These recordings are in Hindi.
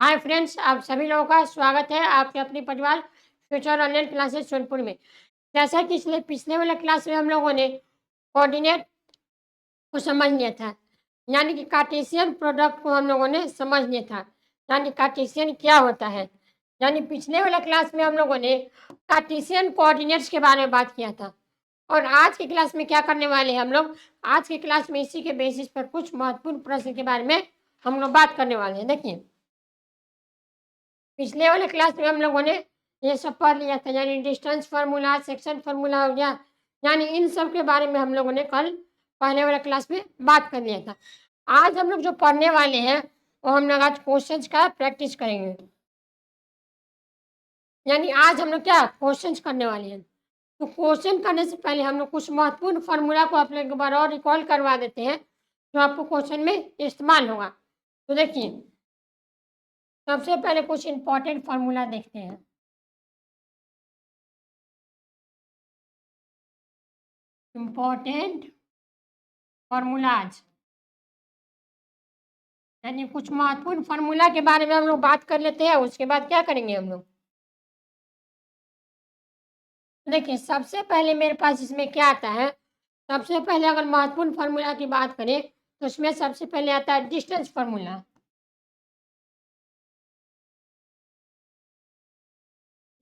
हाय फ्रेंड्स, आप सभी लोगों का स्वागत है आपके अपनी परिवार फ्यूचर ऑनलाइन क्लासेस सोनपुर में। जैसा कि पिछले पिछले वाले क्लास में हम लोगों ने कोऑर्डिनेट को समझ लिया था, यानी कि कार्टेशियन प्रोडक्ट को हम लोगों ने समझ लिया था, यानी कार्टेशियन क्या होता है। यानी पिछले वाले क्लास में हम लोगों ने कार्टेशियन कोऑर्डिनेट्स के बारे में बात किया था। और आज की क्लास में क्या करने वाले हैं हम लोग, आज की क्लास में इसी के बेसिस पर कुछ महत्वपूर्ण प्रश्न के बारे में हम लोग बात करने वाले हैं। देखिए, पिछले वाले क्लास में हम लोगों ने ये सब पढ़ लिया था, यानी डिस्टेंस फार्मूला, सेक्शन फार्मूला हो गया, यानी इन सब के बारे में हम लोगों ने कल पहले वाले क्लास में बात कर लिया था। आज हम लोग जो पढ़ने वाले हैं वो हम लोग आज क्वेश्चंस का प्रैक्टिस करेंगे। यानी आज हम लोग क्या क्वेश्चंस करने वाले हैं। तो क्वेश्चन करने से पहले हम लोग कुछ महत्वपूर्ण फार्मूला को आप लोग एक बार और रिकॉल करवा देते हैं, जो आपको क्वेश्चन में इस्तेमाल होगा। तो देखिए, सबसे पहले कुछ इंपॉर्टेंट फार्मूला देखते हैं। इम्पोर्टेंट फार्मूलाज, यानी कुछ महत्वपूर्ण फार्मूला के बारे में हम लोग बात कर लेते हैं। उसके बाद क्या करेंगे हम लोग, देखिए सबसे पहले मेरे पास इसमें क्या आता है। सबसे पहले अगर महत्वपूर्ण फार्मूला की बात करें तो उसमें सबसे पहले आता है distance formula.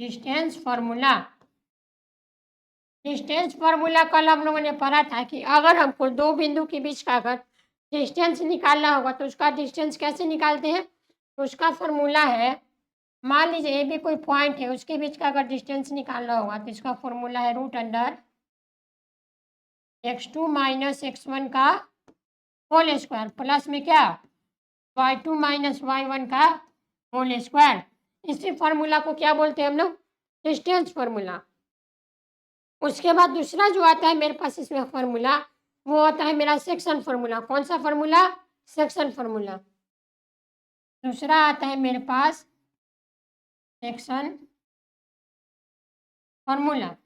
Distance formula, distance formula कल हम लोगों ने पढ़ा था कि अगर हमको दो बिंदु के बीच का अगर डिस्टेंस निकालना होगा तो उसका डिस्टेंस कैसे निकालते हैं। तो उसका फार्मूला है, मान लीजिए ये भी कोई पॉइंट है, उसके बीच का अगर डिस्टेंस निकालना होगा तो इसका फॉर्मूला है root under x2 minus x1 का होल स्क्वायर प्लस में क्या y2 माइनस y1 का होल स्क्वायर। इसी फार्मूला को क्या बोलते हैं हम लोग, डिस्टेंस फार्मूला। उसके बाद दूसरा जो आता है मेरे पास इसमें फार्मूला, वो आता है मेरा सेक्शन फार्मूला। कौन सा फार्मूला, सेक्शन फार्मूला। दूसरा आता है मेरे पास सेक्शन फार्मूला।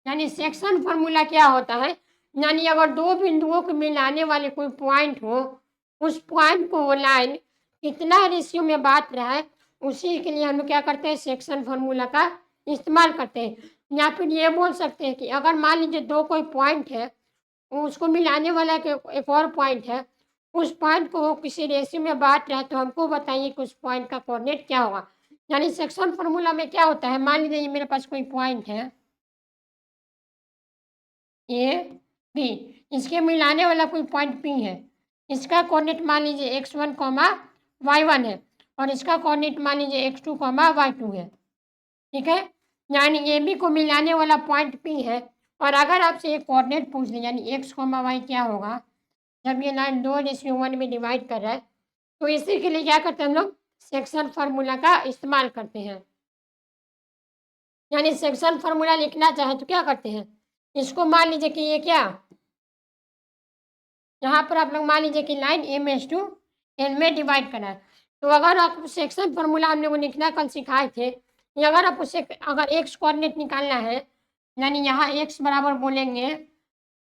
यानी सेक्शन फार्मूला क्या होता है, यानी अगर दो बिंदुओं को मिलाने वाले कोई पॉइंट हो, उस पॉइंट को वो लाइन कितना रेशियो में बांट रहा है, उसी के लिए हम लोग क्या करते हैं, सेक्शन फार्मूला का इस्तेमाल करते हैं। या फिर ये बोल सकते हैं कि अगर मान लीजिए दो कोई पॉइंट है, उसको मिलाने वाला एक और पॉइंट है, उस पॉइंट को वो किसी रेशियो में बांट रहा है, तो हमको बताइए कि उस पॉइंट का कोऑर्डिनेट क्या होगा। यानी सेक्शन फार्मूला में क्या होता है, मान लीजिए ये मेरे पास कोई पॉइंट है ए बी, इसके मिलाने वाला कोई पॉइंट पी है, इसका कोऑर्डिनेट मान लीजिए x1 कॉमा y1 है और इसका कोऑर्डिनेट मान लीजिए x2 कॉमा y2 है। ठीक है, यानी ए बी को मिलाने वाला पॉइंट पी है। और अगर आपसे एक कोऑर्डिनेट पूछ लें, यानी x कॉमा वाई क्या होगा, जब ये लाइन 2:1 में डिवाइड कर रहा है, तो इसी के लिए क्या करते हैं हम लोग, सेक्शन फार्मूला का इस्तेमाल करते हैं। यानी सेक्शन फार्मूला लिखना चाहे तो क्या करते हैं, इसको मान लीजिए कि ये क्या, यहाँ पर आप लोग मान लीजिए कि लाइन m/n में डिवाइड करना है। तो अगर आप सेक्शन फार्मूला हम लोग लिखना कल सिखाए थे, या अगर आप उसे अगर x कोऑर्डिनेट निकालना है, यानी यहाँ x बराबर बोलेंगे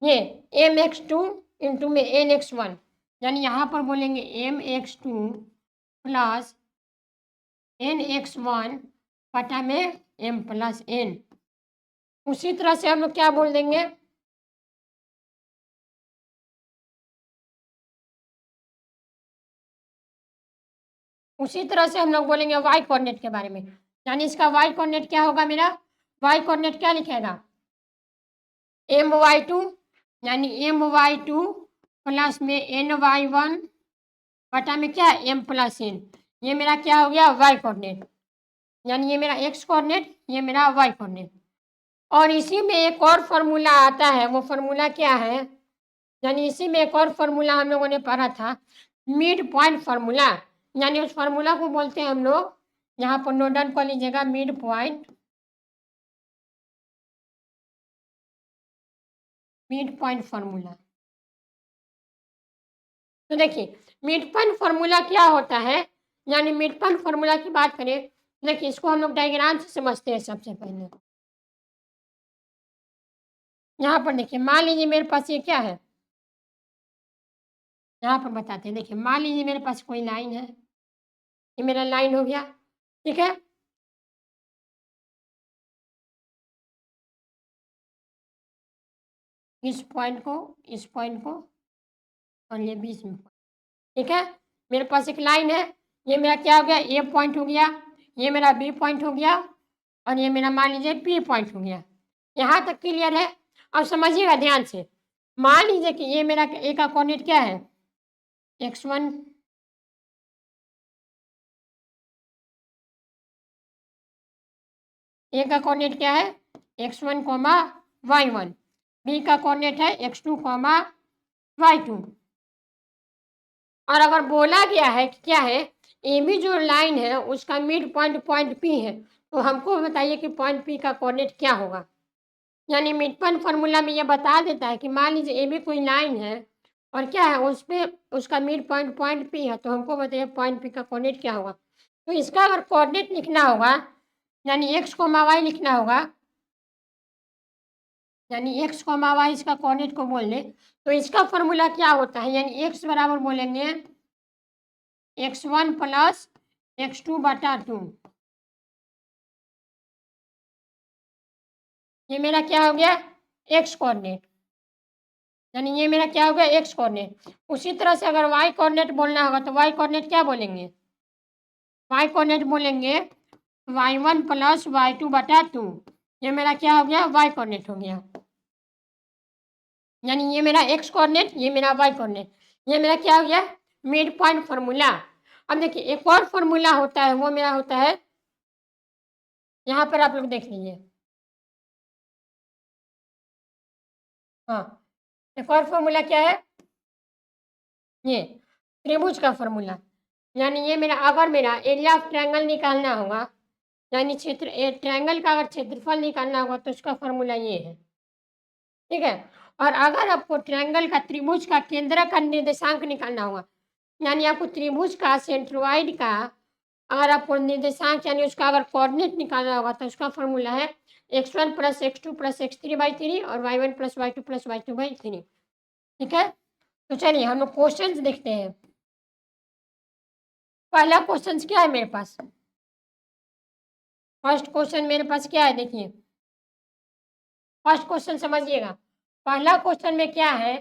ये mx2 इंटू में nx1, यानी यहाँ पर बोलेंगे mx2 प्लस nx1 बटा में m प्लस n। उसी तरह से हम लोग क्या बोल देंगे, उसी तरह से हम लोग बोलेंगे वाई कोऑर्डिनेट के बारे में। यानी इसका वाई कोऑर्डिनेट क्या होगा, मेरा वाई कोऑर्डिनेट क्या लिखेगा, my2, यानी my2 प्लस में ny1 बटा में क्या m प्लस n। ये मेरा क्या हो गया, वाई कोऑर्डिनेट। यानी ये मेरा x कोऑर्डिनेट, ये मेरा वाई कोऑर्डिनेट। और इसी में एक और फार्मूला आता है, वो फार्मूला क्या है, यानी इसी में एक और फार्मूला हम लोगों ने पढ़ा था, मिड पॉइंट फार्मूला। यानी उस फार्मूला को बोलते हैं हम लोग, यहाँ पर नोट डाउन कर लीजिएगा, मिड पॉइंट फार्मूला। तो देखिए मिड पॉइंट फार्मूला क्या होता है, यानी मिड पॉइंट फार्मूला की बात करें, देखिए इसको हम लोग डायग्राम से समझते हैं। सबसे पहले यहाँ पर देखिए, मान लीजिए मेरे पास ये क्या है, यहाँ पर बताते हैं। देखिए मान लीजिए मेरे पास कोई लाइन है, ये मेरा लाइन हो गया, ठीक है। इस पॉइंट को, इस पॉइंट को और ये बीच में, ठीक है। मेरे पास एक लाइन है, ये मेरा क्या हो गया, ए पॉइंट हो गया, ये मेरा बी पॉइंट हो गया और ये मेरा मान लीजिए पी पॉइंट हो गया। यहाँ तक क्लियर है। अब समझिएगा ध्यान से, मान लीजिए कि ये मेरा ए का कोऑर्डिनेट क्या है, x1, ए का कोऑर्डिनेट क्या है, x1 कॉमा y1, बी का कोऑर्डिनेट है x2 कॉमा y2। और अगर बोला गया है कि क्या है, ए बी जो लाइन है उसका मिड पॉइंट पॉइंट पी है, तो हमको बताइए कि पॉइंट पी का कोऑर्डिनेट क्या होगा। यानी मिड पॉइंट फार्मूला में ये बता देता है कि मान लीजिए ए बी कोई लाइन है और क्या है उस पे उसका मिड पॉइंट पॉइंट पी है, तो हमको बताइए पॉइंट पी का कोऑर्डिनेट क्या होगा। तो इसका अगर कोऑर्डिनेट लिखना होगा, यानी एक्स कोमा वाई लिखना होगा, यानी एक्स कोमा वाई इसका कोऑर्डिनेट को बोल लें, तो इसका फॉर्मूला क्या होता है, यानी एक्स बराबर बोलेंगे x1 प्लस x2 बटा 2। ये मेरा क्या हो गया, एक्स कोऑर्डिनेट, यानी ये मेरा क्या हो गया, एक्स कोऑर्डिनेट। उसी तरह से अगर वाई कोऑर्डिनेट बोलना होगा तो वाई कोऑर्डिनेट क्या बोलेंगे, वाई कोऑर्डिनेट बोलेंगे y1 प्लस y2 बटा 2। ये मेरा क्या हो गया, वाई कोऑर्डिनेट हो गया, यानी ये मेरा एक्स कोऑर्डिनेट, ये मेरा वाई कोऑर्डिनेट, ये मेरा क्या हो गया, मिड पॉइंट फार्मूला। अब देखिए एक और फार्मूला होता है, वो मेरा होता है, यहाँ पर आप लोग देख लीजिए, हाँ, एक और फार्मूला क्या है, ये त्रिभुज का फार्मूला। यानी ये मेरा, अगर मेरा एरिया ऑफ ट्रायंगल निकालना होगा, यानी क्षेत्र ट्रायंगल का अगर क्षेत्रफल निकालना होगा तो उसका फार्मूला ये है, ठीक है। और अगर आपको ट्रायंगल का, त्रिभुज का केंद्र का निर्देशांक निकालना होगा, यानी आपको त्रिभुज का सेंट्रोइड का अगर आपको निर्देशांक यानी उसका अगर कोऑर्डिनेट निकालना होगा तो उसका फार्मूला है x1 plus x2 plus x3/3 और y1 plus y2 plus y2/3, ठीक है। तो चलिए हम लोग क्वेश्चन देखते हैं। पहला क्वेश्चन क्या है मेरे पास, फर्स्ट क्वेश्चन मेरे पास क्या है, देखिए फर्स्ट क्वेश्चन समझिएगा। पहला क्वेश्चन में क्या है,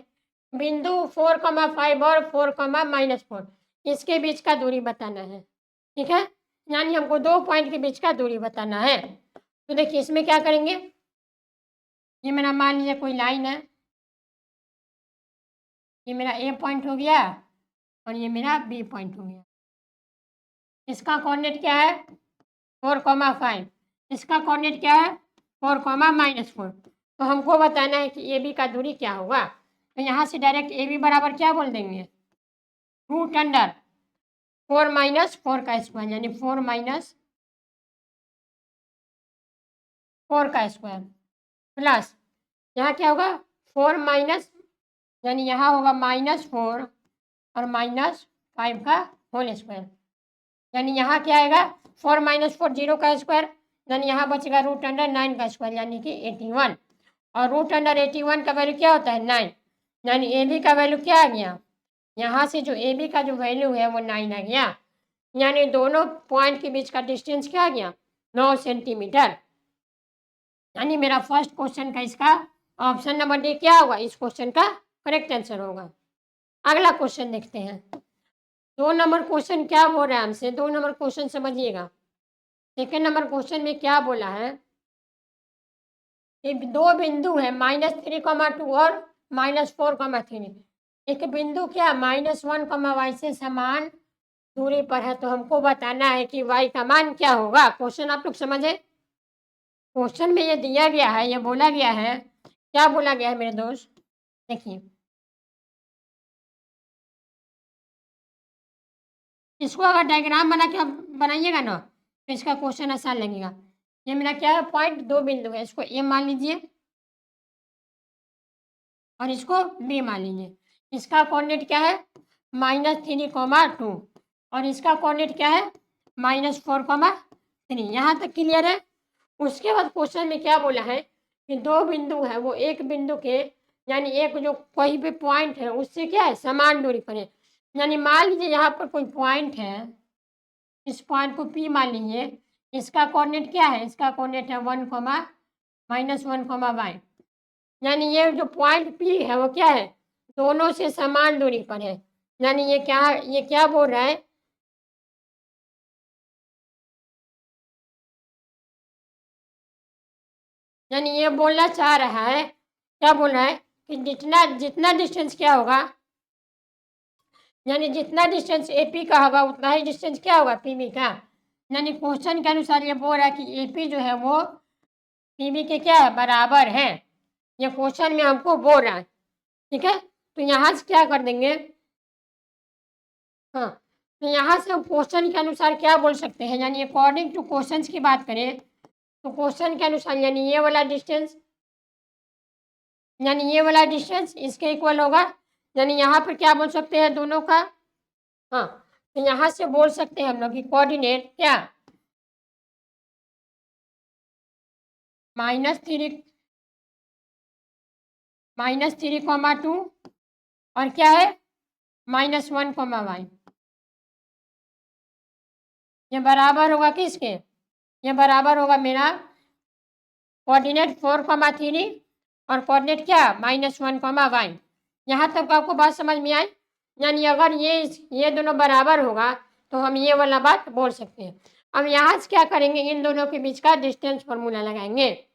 बिंदु 4,5 और 4,-4 इसके बीच का दूरी बताना है, ठीक है। यानी हमको दो पॉइंट के बीच का दूरी बताना है। तो देखिए इसमें क्या करेंगे, ये मेरा मान लीजिए कोई लाइन है, ये मेरा ए पॉइंट हो गया और ये मेरा बी पॉइंट हो गया। इसका कोऑर्डिनेट क्या है, 4,5, इसका कोऑर्डिनेट क्या है, 4,-4। तो हमको बताना है कि ए बी का दूरी क्या होगा। तो यहाँ से डायरेक्ट ए बी बराबर क्या बोल देंगे, रूट अंडर 4 - 4 का स्क्वायर, यानी 4 - 4 का स्क्वायर प्लस यहाँ क्या होगा, 4 माइनस, यानी यहाँ होगा -4 और -5 का होल स्क्वायर, यानी यहाँ क्या आएगा, 4 - 4 0 का स्क्वायर, यानी यहाँ बचेगा रूट अंडर 9 का स्क्वायर, यानी कि 81। और रूट अंडर 81 का वैल्यू क्या होता है, 9, यानी ए बी का वैल्यू क्या आ गया, यहाँ से जो ए बी का जो वैल्यू है वो 9 आ गया, यानी दोनों पॉइंट के बीच का डिस्टेंस क्या आ गया, 9 सेंटीमीटर। यानी मेरा फर्स्ट क्वेश्चन का इसका ऑप्शन नंबर डी क्या होगा, इस क्वेश्चन का करेक्ट आंसर होगा। अगला क्वेश्चन देखते हैं। 2 नंबर क्वेश्चन क्या बोल रहा है हमसे, 2 नंबर क्वेश्चन समझिएगा। सेकेंड नंबर क्वेश्चन में क्या बोला है, एक दो बिंदु है -3,2 और -4,3। एक बिंदु क्या -1, y से समान दूरी पर है, तो हमको बताना है कि y का मान क्या होगा। क्वेश्चन आप लोग समझे, क्वेश्चन में ये दिया गया है, ये बोला गया है, क्या बोला गया है मेरे दोस्त, देखिए इसको अगर डायग्राम बना के आप बनाइएगा ना तो इसका क्वेश्चन आसान लगेगा। ये मेरा क्या है, पॉइंट, दो बिंदु है, इसको ए मान लीजिए और इसको बी मान लीजिए। इसका कोऑर्डिनेट क्या है, -3,2 और इसका कोऑर्डिनेट क्या है, -4,3। यहाँ तक क्लियर है। उसके बाद क्वेश्चन में क्या बोला है कि दो बिंदु है, वो एक बिंदु के, यानी एक जो कोई भी पॉइंट है उससे क्या है, समान दूरी पर है। यानी मान लीजिए यहाँ पर कोई पॉइंट है, इस पॉइंट को P मान लीजिए। इसका कोऑर्डिनेट क्या है? इसका कोऑर्डिनेट है 1, -1, y। यानी ये जो पॉइंट P है वो क्या है? दोनों से समान दूरी पर है। यानी ये क्या बोल रहा है? यानी ये बोलना चाह रहा है, क्या बोल रहा है कि जितना जितना डिस्टेंस क्या होगा, यानी जितना डिस्टेंस AP का होगा उतना ही डिस्टेंस क्या होगा PB का। यानी क्वेश्चन के अनुसार ये बोल रहा है कि AP जो है वो PB के क्या है? बराबर है। ये क्वेश्चन में हमको बोल रहा है, ठीक है। तो यहाँ से क्या कर देंगे? हाँ, तो यहाँ से हम क्वेश्चन के अनुसार क्या बोल सकते हैं, यानी अकॉर्डिंग टू क्वेश्चन की बात करें तो क्वेश्चन के अनुसार यानी ये वाला डिस्टेंस, यानी ये वाला डिस्टेंस इसके इक्वल होगा। यानी यहाँ पर क्या बोल सकते हैं दोनों का? हाँ, तो यहाँ से बोल सकते हैं हम लोग कि कोऑर्डिनेट क्या? -3, -3, 2 और क्या है? -1, y। ये बराबर होगा किसके? ये बराबर होगा मेरा कोऑर्डिनेट 4, 3 और कोऑर्डिनेट क्या? -1, y। यहाँ तक आपको बात समझ में आई? यानी अगर ये दोनों बराबर होगा तो हम ये वाला बात बोल सकते हैं। अब यहाँ से क्या करेंगे? इन दोनों के बीच का डिस्टेंस फॉर्मूला लगाएंगे।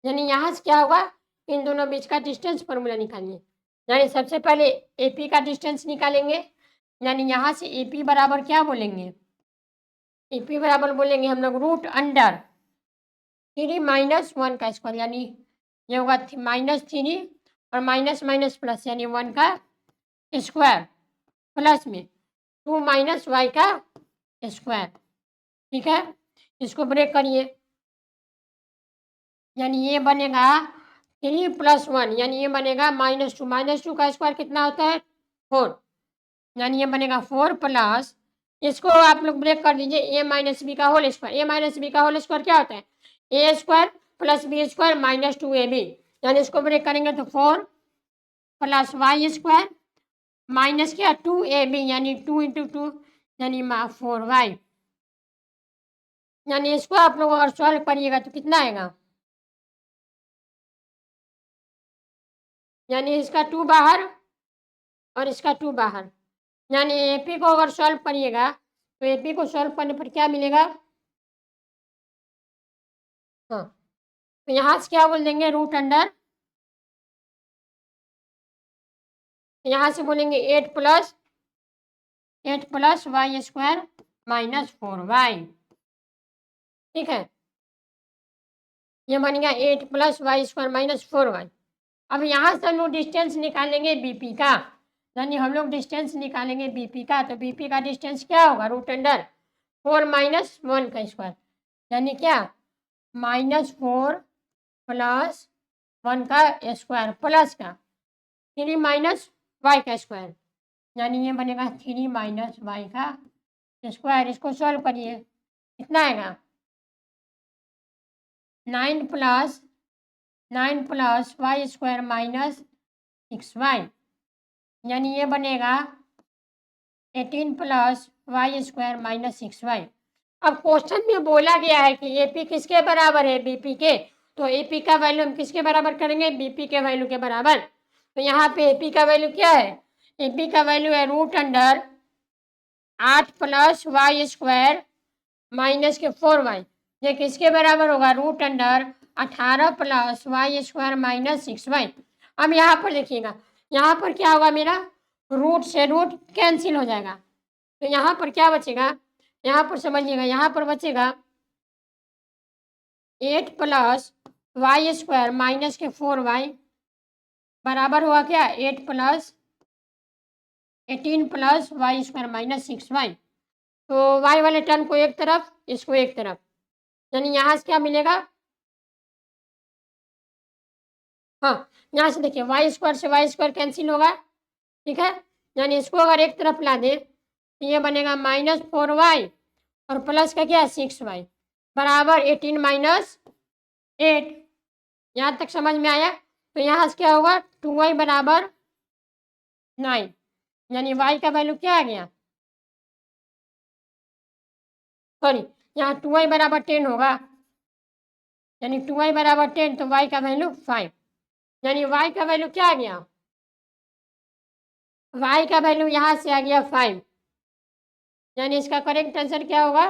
यानी यहाँ से क्या होगा? इन दोनों बीच का डिस्टेंस फॉर्मूला निकालिए। यानी सबसे पहले AP का डिस्टेंस निकालेंगे। यानी यहाँ से AP बराबर क्या बोलेंगे? AP बराबर बोलेंगे हम लोग √3 - 1 का स्क्वायर। यानी ये होगा -3 और माइनस माइनस प्लस यानी 1 का स्क्वायर प्लस में 2 - y का स्क्वायर, ठीक है। इसको ब्रेक करिए, यानी ये बनेगा 3 + 1, यानी ये बनेगा -2 का स्क्वायर कितना होता है? 4। यानी ये बनेगा 4 प्लस, इसको आप लोग ब्रेक कर दीजिए, a - b का होल स्क्वायर। a - b का होल स्क्वायर क्या होता है? a square plus b square minus 2ab। यानी इसको ब्रेक करेंगे तो 4 प्लस y स्क्वायर माइनस क्या 2ab, यानी 2 × 2 यानी 4y। यानी इसको आप लोग अगर सॉल्व करिएगा तो कितना आएगा? यानी इसका 2 बाहर और इसका 2 बाहर। यानी AP को अगर सॉल्व करिएगा तो AP को सॉल्व करने पर क्या मिलेगा? हाँ, तो यहाँ से क्या बोल देंगे? √अंडर, यहाँ से बोलेंगे 8 + y स्क्वायर माइनस 4y, ठीक है। ये बन गया 8 + y स्क्वायर माइनस 4y। अब यहाँ से हम लोग डिस्टेंस निकालेंगे BP का। यानी हम लोग डिस्टेंस निकालेंगे BP का, तो BP का डिस्टेंस क्या होगा? √4 - 1 का स्क्वायर, यानी क्या? -4 + 1 का स्क्वायर प्लस का 3 - y का स्क्वायर, यानी ये बनेगा 3 - y का स्क्वायर। इसको सॉल्व करिए, कितना आएगा? 9 + y स्क्वायर माइनस 6y, यानी ये बनेगा 18 + y स्क्वायर माइनस 6y। अब क्वेश्चन में बोला गया है कि AP किसके बराबर है? BP के। तो AP का वैल्यू हम किसके बराबर करेंगे? BP के वैल्यू के बराबर। तो यहाँ पे AP का वैल्यू क्या है? AP का वैल्यू है √8 + y स्क्वायर माइनस के 4y। ये किसके बराबर होगा? √18 + y स्क्वायर माइनस 6y। अब यहाँ पर देखिएगा, यहाँ पर क्या होगा? मेरा रूट से रूट कैंसिल हो जाएगा, तो यहाँ पर क्या बचेगा? यहाँ पर समझिएगा, यहाँ पर बचेगा 8 + y स्क्वायर माइनस के 4y बराबर हुआ क्या? 8 + 18 + y स्क्वायर माइनस 6y। तो y वाले टर्म को एक तरफ, इसको एक तरफ, यानी यहाँ से क्या मिलेगा? हाँ, यहाँ से देखिए y स्क्वायर से y स्क्वायर कैंसिल होगा, ठीक है। यानी इसको अगर एक तरफ ला दें तो ये बनेगा -4y और प्लस का क्या? 6y बराबर 18 - 8। यहाँ तक समझ में आया? तो यहाँ से क्या होगा? 2y बराबर 9, यानी y का वैल्यू क्या आ गया? सॉरी, यहाँ 2y बराबर 10 होगा, यानी 2y बराबर 10, तो y का वैल्यू 5, यानी y का वैल्यू क्या आ गया, y का वैल्यू यहाँ से आ गया 5, यानी इसका करेक्ट आंसर क्या होगा,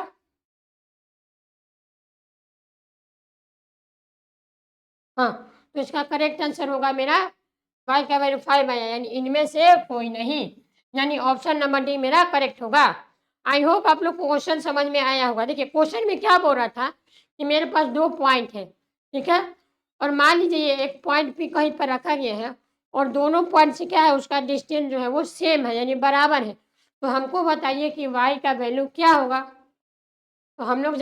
हाँ, तो इसका करेक्ट आंसर होगा मेरा y का वैल्यू 5 आया, यानी इनमें से कोई नहीं, यानी ऑप्शन नंबर डी मेरा करेक्ट होगा। आई होप आप लोग को क्वेश्चन समझ में आया होगा। देखिए क्वेश्चन में क्या बोल रहा था कि मेरे पास 2 पॉइंट है, ठीक है, और मान लीजिए ये एक पॉइंट भी कहीं पर रखा गया है और दोनों पॉइंट से क्या है, उसका डिस्टेंस जो है वो सेम है, यानी बराबर है, तो हमको बताइए कि y का वैल्यू क्या होगा। तो हम लोग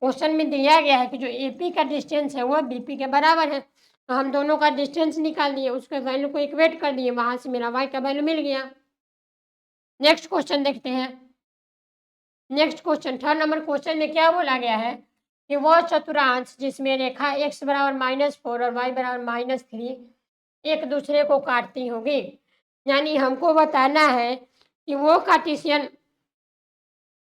क्वेश्चन में दिया गया है कि जो AP का डिस्टेंस है वो BP के बराबर है, तो हम दोनों का डिस्टेंस निकाल दिए, उसके वैल्यू को इक्वेट कर दिए, वहाँ से मेरा y का वैल्यू मिल गया। नेक्स्ट क्वेश्चन देखते हैं। Next question 3rd number question में क्या बोला गया है कि वह चतुर्थांश जिसमें रेखा x बराबर -4 और y बराबर -3 एक दूसरे को काटती होगी, यानी हमको बताना है कि वो कार्टेशियन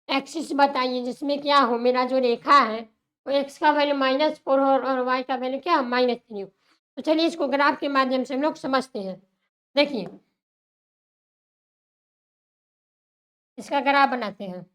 एक्सिस बताइए जिसमें क्या हो, मेरा जो रेखा है वो x का वैल्यू -4 हो और y का वैल्यू क्या -3 हो। तो चलिए इसको ग्राफ के माध्यम से हम लोग समझते हैं। देखिए इसका ग्राफ बनाते हैं।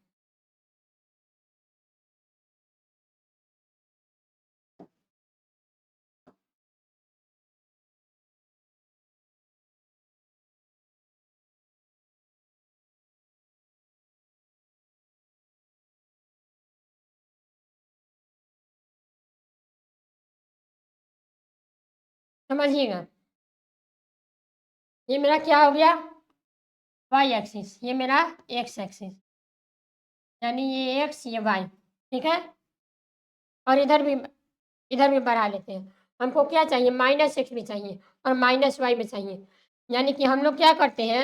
समझिएगा, ये मेरा क्या हो गया, y एक्सिस, ये मेरा x एक्सिस, यानी ये x ये y, ठीक है, और इधर भी बढ़ा लेते हैं। हमको क्या चाहिए, -x भी चाहिए और -y भी चाहिए, यानी कि हम लोग क्या करते हैं,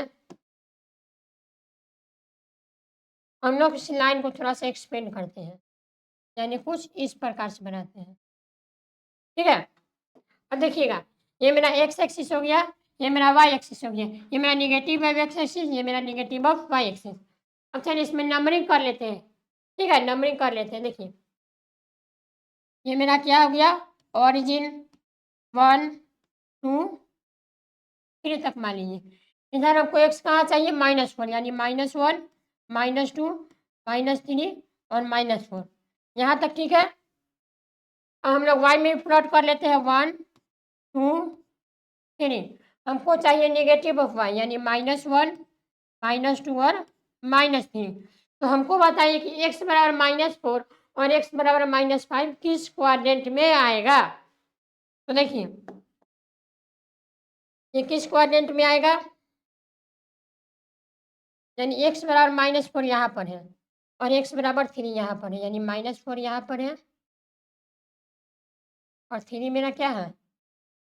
हम लोग इस लाइन को थोड़ा सा एक्सपेंड करते हैं, यानी कुछ इस प्रकार से बनाते हैं, ठीक है। अब देखिएगा ये मेरा x एक्सिस हो गया, ये मेरा y एक्सिस हो गया, ये मेरा निगेटिव ऑफ x एक्सिस, ये मेरा निगेटिव ऑफ y एक्सिस। अब चलिए इसमें नंबरिंग कर लेते हैं, ठीक है, नंबरिंग कर लेते हैं। देखिए ये मेरा क्या हो गया, ओरिजिन 1 2 3 तक मान लीजिए, इधर हमको x कहाँ चाहिए, -4, यानी -1 -2 -3 और -4, यहाँ तक ठीक है। अब हम लोग y में भी प्लॉट कर लेते हैं, 1 2 3, हमको चाहिए नेगेटिव ऑफ y, यानी -1 -2 और -3, तो हमको बताइए कि x बराबर -4 और x बराबर -5 किस क्वाड्रेंट में आएगा। तो देखिए ये किस क्वाड्रेंट में आएगा, यानी x बराबर -4 यहाँ पर है और x बराबर 3 यहाँ पर है, यानी -4 यहाँ पर है और 3 मेरा क्या है,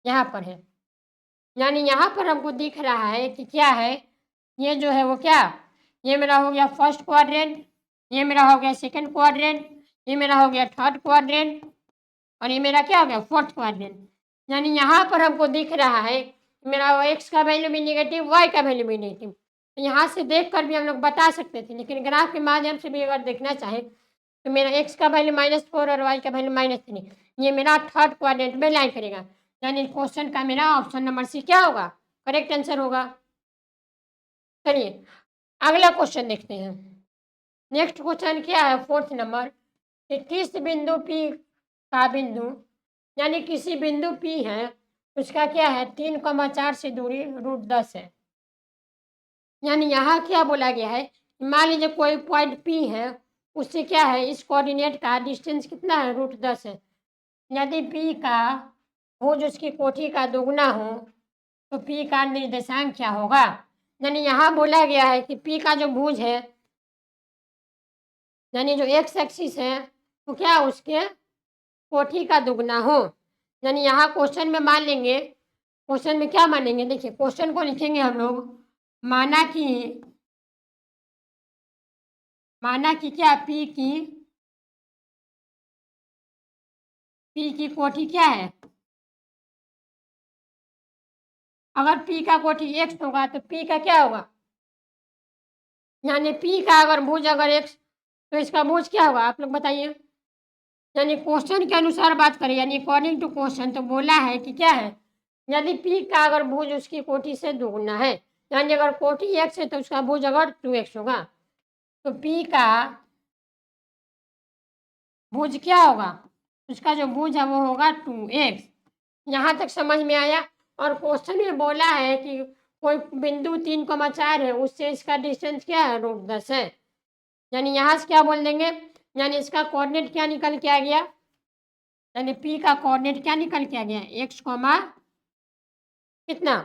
यहाँ पर है, यानी यहाँ पर हमको दिख रहा है कि क्या है, ये जो है वो क्या, ये मेरा हो गया फर्स्ट क्वाड्रेंट, ये मेरा हो गया सेकंड क्वाड्रेंट, ये मेरा हो गया थर्ड क्वाड्रेंट और ये मेरा क्या हो गया फोर्थ क्वाड्रेंट, यानी यहाँ पर हमको दिख रहा है कि मेरा x का वैल्यू भी नेगेटिव, y का वैल्यू भी नेगेटिव, तो यहाँ से देख कर भी हम लोग बता सकते थे, लेकिन ग्राफ के माध्यम से भी अगर देखना चाहें तो मेरा x का वैल्यू -4 और y का वैल्यू -3, ये मेरा थर्ड क्वाड्रेंट में लाइन करेगा, यानी क्वेश्चन का मेरा ऑप्शन नंबर सी क्या होगा, करेक्ट आंसर होगा। चलिए अगला क्वेश्चन देखते हैं। नेक्स्ट क्वेश्चन क्या है 4th नंबर कि किस बिंदु P का बिंदु, यानी किसी बिंदु P है उसका क्या है 3,4 से दूरी √10 है, यानी यहाँ क्या बोला गया है, मान लीजिए कोई पॉइंट P है, उससे क्या है इस कोऑर्डिनेट का डिस्टेंस कितना है √10 है, यदि P का भुज उसकी कोटि का दोगुना हो तो P का निर्देशांक क्या होगा, यानी यहाँ बोला गया है कि P का जो भुज है, यानी जो x एक्सिस है तो क्या उसके कोटि का दुगना हो, यानी यहाँ क्वेश्चन में मान लेंगे, क्वेश्चन में क्या मानेंगे, देखिए क्वेश्चन को लिखेंगे हम लोग, माना कि क्या P की कोटि क्या है, अगर P का कोटि x होगा तो P का क्या होगा, यानी P का अगर भुज अगर x तो इसका भुज क्या होगा आप लोग बताइए। यानी क्वेश्चन के अनुसार बात करें, यानी अकॉर्डिंग टू क्वेश्चन तो बोला है कि क्या है, यदि पी का अगर भुज उसकी कोटि से दुगुना है, यानी अगर कोटि एक्स है तो उसका भुज अगर 2x होगा, तो पी का भुज क्या होगा, उसका जो भुज है वो होगा 2x। यहाँ तक समझ में आया। और क्वेश्चन में बोला है कि कोई बिंदु 3,4 है, उससे इसका डिस्टेंस क्या है, √10 है। यानी यहाँ से क्या बोल देंगे, यानी इसका कोऑर्डिनेट क्या निकल के आ गया, यानी पी का कोऑर्डिनेट क्या निकल के आ गया, x कॉमा कितना,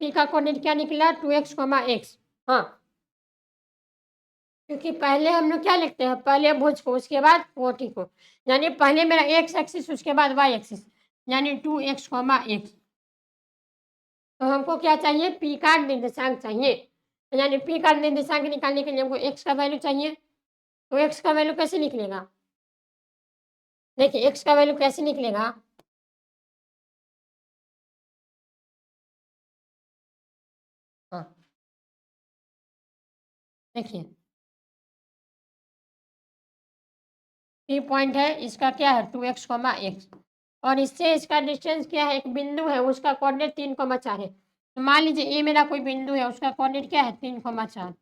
पी का कोऑर्डिनेट क्या निकला 2x, x। हाँ, क्योंकि पहले हम लोग क्या लिखते हैं, पहले भुज को उसके बाद कोटि को, यानी पहले मेरा x एक्सिस उसके बाद y एक्सिस, यानी 2x, x। तो हमको क्या चाहिए, पी का निर्देशांक चाहिए। यानी पी का निर्देशांक निकालने के लिए हमको x का वैल्यू चाहिए। तो x का वैल्यू कैसे निकलेगा, देखिए x का वैल्यू कैसे निकलेगा, हाँ देखिए पी पॉइंट है, इसका क्या है 2x, x, और इससे इसका डिस्टेंस क्या है, एक बिंदु है उसका कोऑर्डिनेट 3,4 है। तो मान लीजिए ये मेरा कोई बिंदु है, उसका कोऑर्डिनेट क्या है 3,4,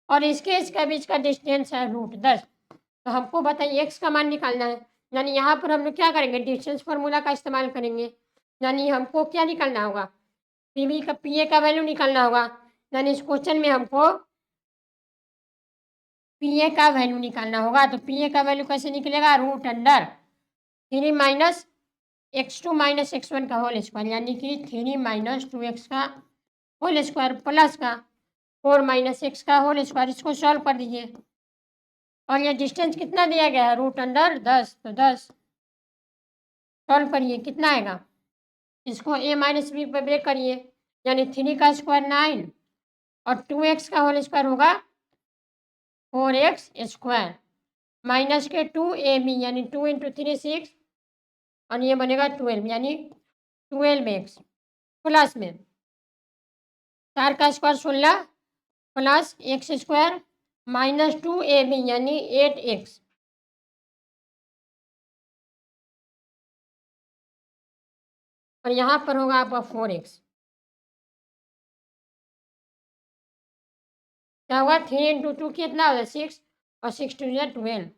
और इसके बीच का डिस्टेंस है √10। तो हमको बताइए x का मान निकालना है। यानी यहाँ पर हम लोग क्या करेंगे, डिस्टेंस फार्मूला का इस्तेमाल करेंगे। यानी हमको क्या निकालना होगा, पी ए का वैल्यू निकालना होगा। यानी इस क्वेश्चन में हमको पी ए का वैल्यू निकालना होगा। तो पी ए का वैल्यू कैसे निकलेगा, √3 माइनस x2 माइनस x1 का होल स्क्वायर, यानी कि 3 माइनस 2x का होल स्क्वायर प्लस का 4 माइनस x का होल स्क्वायर। इसको सॉल्व कर दीजिए, और ये डिस्टेंस कितना दिया गया है, √10। तो 10 सॉल्व करिए, कितना आएगा, इसको a माइनस बी पर ब्रेक करिए, यानी 3 का स्क्वायर 9 और 2x का होल स्क्वायर होगा 4x स्क्वायर, माइनस के 2ab, यानी 2 × 3 6, और ये बनेगा 12, यानी 12x, प्लस में 4 का square 16 plus x square minus 2ab, यानी 8x, और यहाँ पर होगा आपका 4x। क्या होगा, 3 × 2 कितना होगा 6, और 6 2 या 12।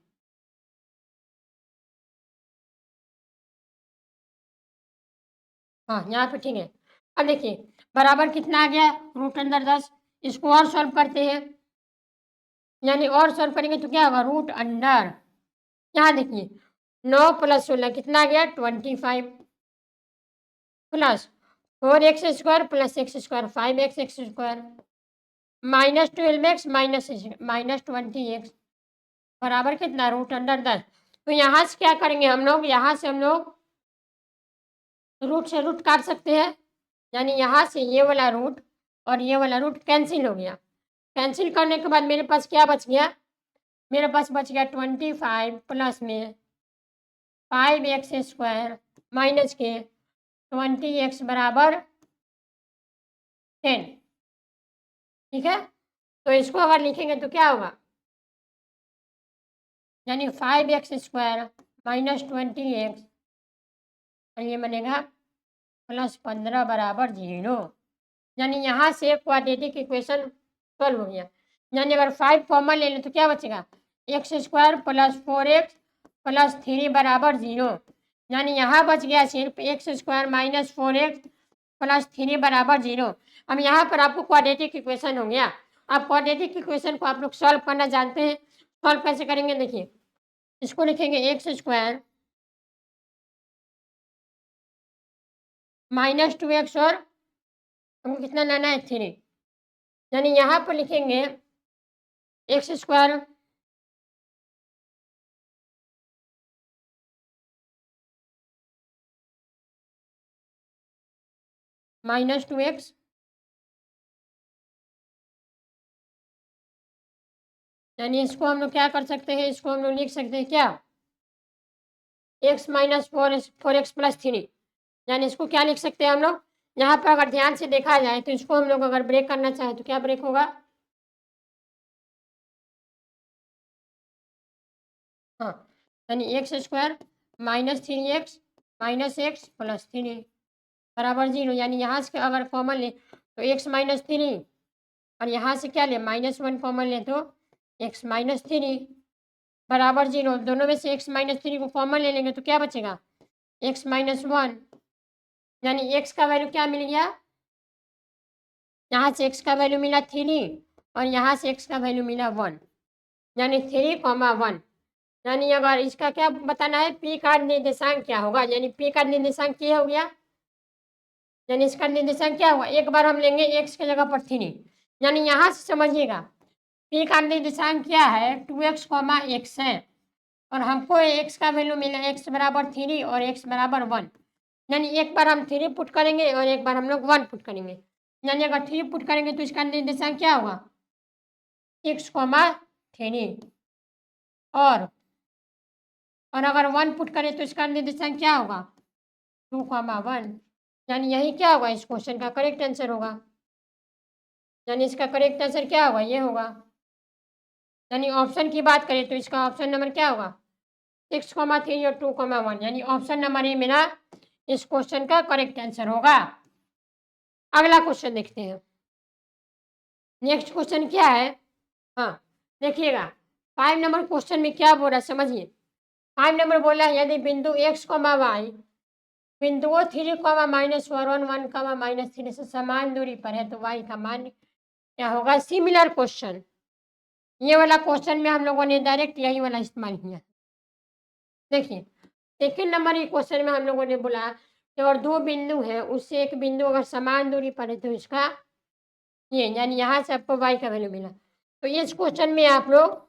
हाँ यहाँ पे ठीक है। अब देखिए बराबर कितना आ गया, √10। इसको और सॉल्व करते हैं, यानी और सॉल्व करेंगे तो क्या होगा, √अंडर, यहाँ देखिए 9 + 16 कितना आ गया 25, plus 4x square plus x square 5x square, minus 12x minus 20x, बराबर कितना, √10। तो यहाँ से क्या करेंगे हम लोग, यहाँ से हम लोग रूट से रूट काट सकते हैं, यानी यहाँ से ये वाला रूट और ये वाला रूट कैंसिल हो गया। कैंसिल करने के बाद मेरे पास क्या बच गया, मेरे पास बच गया 25 प्लस में 5x स्क्वायर माइनस के 20x बराबर 10। ठीक है, तो इसको अगर लिखेंगे तो क्या होगा, यानी 5x स्क्वायर माइनस 20x, और ये बनेगा प्लस 15 बराबर 0। यानी यहाँ से क्वाड्रेटिक इक्वेशन सॉल्व हो गया। यानी अगर 5 कॉमन ले लें तो क्या बचेगा, x square plus 4x plus 3 बराबर 0। यानी यहाँ बच गया सिर्फ x square minus 4x plus 3 बराबर 0। अब यहाँ पर आपको क्वाड्रेटिक इक्वेशन हो गया। अब क्वाड्रेटिक इक्वेशन को आप लोग सॉल्व करना जानते हैं। सॉल्व कैसे करेंगे, देखिए इसको लिखेंगे एक्स स्क्वायर माइनस 2x, और हमको कितना लाना है 3, यानी यहाँ पर लिखेंगे एक्स स्क्वायर माइनस 2x, यानी इसको हम लोग क्या कर सकते हैं, इसको हम लोग लिख सकते हैं क्या, x माइनस 4x प्लस 3, यानी इसको क्या लिख सकते हैं हम लोग, यहाँ पर अगर ध्यान से देखा जाए तो इसको हम लोग अगर ब्रेक करना चाहें तो क्या ब्रेक होगा, हाँ, यानी x square minus 3x minus x plus 3 बराबर 0। यानी यहाँ से अगर कॉमन ले तो x माइनस 3 और यहाँ से क्या ले -1 कॉमन ले तो x माइनस 3 बराबर 0। दोनों में से x माइनस 3 को कॉमन ले लेंगे तो क्या बचेगा x माइनस 1। यानी x का वैल्यू क्या मिल गया, यहाँ से x का वैल्यू मिला 3 और यहाँ से x का वैल्यू मिला 1, यानी 3, 1। यानी अगर इसका क्या बताना है, p का निर्देशांक क्या होगा, यानी p का निर्देशांक ये हो गया, यानी इसका निर्देशांक क्या होगा, एक बार हम लेंगे x की जगह पर 3, यानी यहाँ से समझिएगा p का निर्देशांक क्या है 2x, x है और हमको x का वैल्यू मिला x बराबर 3 और x बराबर 1। यानी एक बार हम 3 पुट करेंगे और एक बार हम लोग 1 पुट करेंगे। यानी अगर 3 पुट करेंगे तो इसका निर्देशांक क्या होगा x, 3 और अगर 1 पुट करें तो इसका निर्देशांक क्या होगा 2, 1। यानी यही क्या होगा, इस क्वेश्चन का करेक्ट आंसर होगा। यानी इसका करेक्ट आंसर क्या होगा, ये होगा। यानी ऑप्शन की बात करें तो इसका ऑप्शन नंबर क्या होगा 6, 3 और 2, 1, यानी ऑप्शन नंबर ए मेरा इस क्वेश्चन का करेक्ट आंसर होगा। अगला क्वेश्चन देखते हैं। नेक्स्ट क्वेश्चन क्या है, हाँ देखिएगा 5 नंबर क्वेश्चन में क्या बोल रहा है समझिए। 5 नंबर बोला है यदि बिंदु x, y बिंदुओं 3, -1, 1, -3 से समान दूरी पर है तो y का मान क्या होगा। सिमिलर क्वेश्चन, ये वाला क्वेश्चन में हम लोगों ने डायरेक्ट यही वाला इस्तेमाल किया। देखिए सेकेंड नंबर के क्वेश्चन में हम लोगों ने बोला कि और दो बिंदु है उससे एक बिंदु अगर समान दूरी पर है तो इसका ये, यानी यहाँ से आपको y का वैल्यू मिला। तो इस क्वेश्चन में आप लोग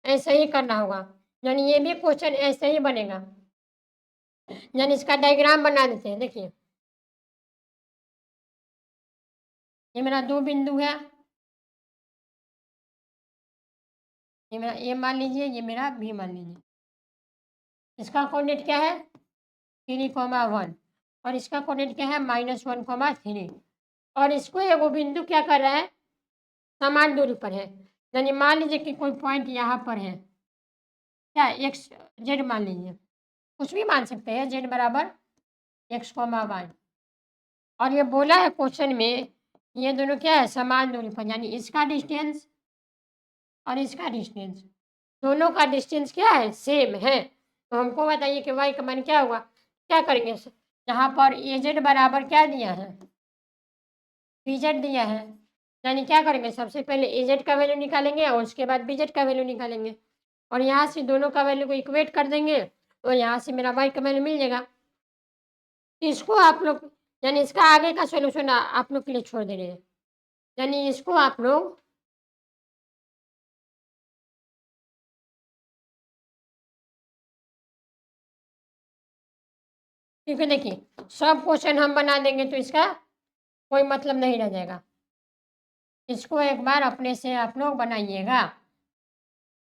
ऐसा ही करना होगा, यानी ये भी क्वेश्चन ऐसे ही बनेगा। यानी इसका डायग्राम बना देते हैं। देखिए ये मेरा दो बिंदु है, ये मेरा ए मान लीजिए, ये मेरा बी मान लीजिए। इसका कोऑर्डिनेट क्या है 3, 1 और इसका कोऑर्डिनेट क्या है -1, 3 और इसको एगो बिंदु क्या कर रहा है समान दूरी पर है। यानी मान लीजिए कि कोई पॉइंट यहाँ पर है, क्या एक्स जेड मान लीजिए, कुछ भी मान सकते हैं, जेड बराबर x, y और ये बोला है क्वेश्चन में ये दोनों क्या है समान दूरी पर, यानी इसका डिस्टेंस और इसका डिस्टेंस दोनों का डिस्टेंस क्या है सेम है। तो हमको बताइए कि y का मान क्या होगा। क्या करेंगे, यहाँ पर ए जेड बराबर क्या दिया है बी जेड दिया है, यानी क्या करेंगे सबसे पहले ए जेड का वैल्यू निकालेंगे और उसके बाद बी जेड का वैल्यू निकालेंगे और यहाँ से दोनों का वैल्यू को इक्वेट कर देंगे और यहाँ से मेरा y का वैल्यू मिल जाएगा। इसको आप लोग यानी इसका आगे का सोल्यूशन आप लोग के लिए छोड़ दे रहे हैं, यानी इसको आप लोग क्योंकि देखिए सब क्वेश्चन हम बना देंगे तो इसका कोई मतलब नहीं रह जाएगा। इसको एक बार अपने से आप लोग बनाइएगा,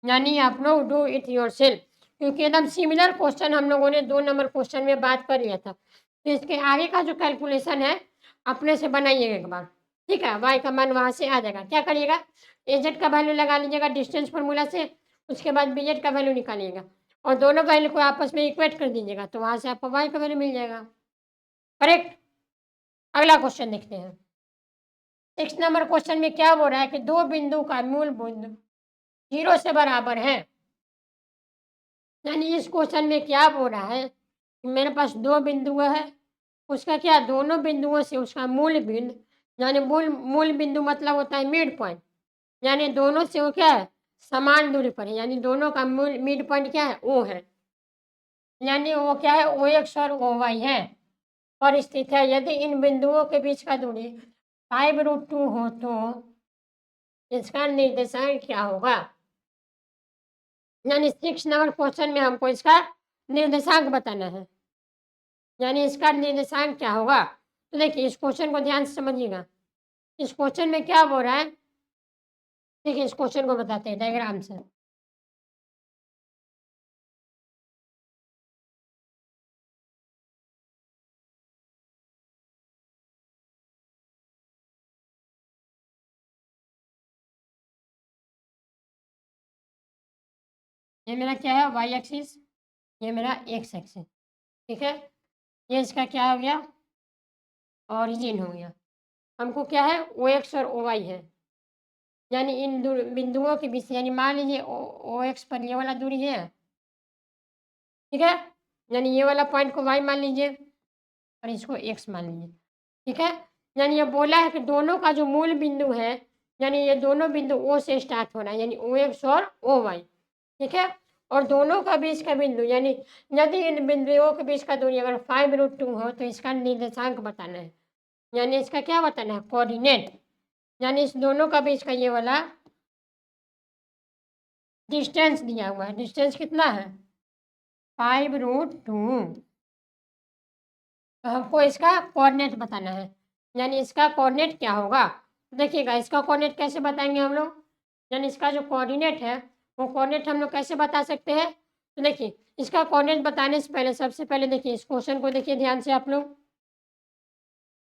यानी आप लोग डू इट योरसेल्फ, क्योंकि एकदम सिमिलर क्वेश्चन हम लोगों ने 2 नंबर क्वेश्चन में बात कर लिया था। तो इसके आगे का जो कैलकुलेशन है अपने से बनाइएगा एक बार, ठीक है। y का मान वहाँ से आ जाएगा, क्या करिएगा एजेड का वैल्यू लगा लीजिएगा डिस्टेंस फार्मूला से, उसके बाद बीजेड का वैल्यू निकालिएगा और दोनों वैल्यू को आपस में इक्वेट कर दीजिएगा तो वहाँ से आपको y का वैल्यू मिल जाएगा। करेक्ट। अगला क्वेश्चन देखते हैं। 6 नंबर क्वेश्चन में क्या बोल रहा है कि दो बिंदु का मूल बिंदु 0 से बराबर है। यानी इस क्वेश्चन में क्या बोल रहा है कि मेरे पास दो बिंदु है, उसका क्या दोनों बिंदुओं से उसका मूल बिंदु, यानी मूल मूल बिंदु मतलब होता है मिड पॉइंट, यानी दोनों से वो क्या है समान दूरी पर है, यानी दोनों का मूल मिड पॉइंट क्या है ओ है, यानी वो क्या है ओ एक्स और ओ वाई है और स्थित है। यदि इन बिंदुओं के बीच का दूरी 5√2 हो तो इसका निर्देशांक क्या होगा। यानी 6 नंबर क्वेश्चन में हमको इसका निर्देशांक बताना है, यानी इसका निर्देशांक क्या होगा। तो देखिए इस क्वेश्चन को ध्यान से समझिएगा। इस क्वेश्चन में क्या बोल रहा है, देखिए इस क्वेश्चन को बताते हैं डायग्राम से। ये मेरा क्या है वाई एक्सिस, ये मेरा एक्स एक्सिस, ठीक है। ये इसका क्या हो गया, ओरिजिन हो गया। हमको क्या है ओ एक्स और ओ वाई है, यानी इन बिंदुओं के बीच, यानी मान लीजिए ओ एक्स पर ये वाला दूरी है, ठीक है। यानी ये वाला पॉइंट को वाई मान लीजिए और इसको एक्स मान लीजिए, ठीक है। यानी ये बोला है कि दोनों का जो मूल बिंदु है, यानी ये दोनों बिंदु ओ से स्टार्ट हो रहा है, यानी ओ एक्स और ओ वाई, ठीक है। और दोनों का बीच का बिंदु, यानी यदि इन बिंदुओं के बीच का दूरी अगर 5√2 हो तो इसका निर्देशांक बताना है, यानी इसका क्या बताना है, कोऑर्डिनेट। यानी इस दोनों का बीच का ये वाला डिस्टेंस दिया हुआ है, डिस्टेंस कितना है 5√2। तो हमको इसका कोऑर्डिनेट बताना है, यानी इसका कोऑर्डिनेट क्या होगा। देखिएगा इसका कोऑर्डिनेट कैसे बताएंगे हम लोग, यानी इसका जो कोऑर्डिनेट है वो कोऑर्डिनेट हम लोग कैसे बता सकते हैं। तो देखिए इसका कोऑर्डिनेट बताने से पहले सबसे पहले देखिए इस क्वेश्चन को देखिए ध्यान से आप लोग,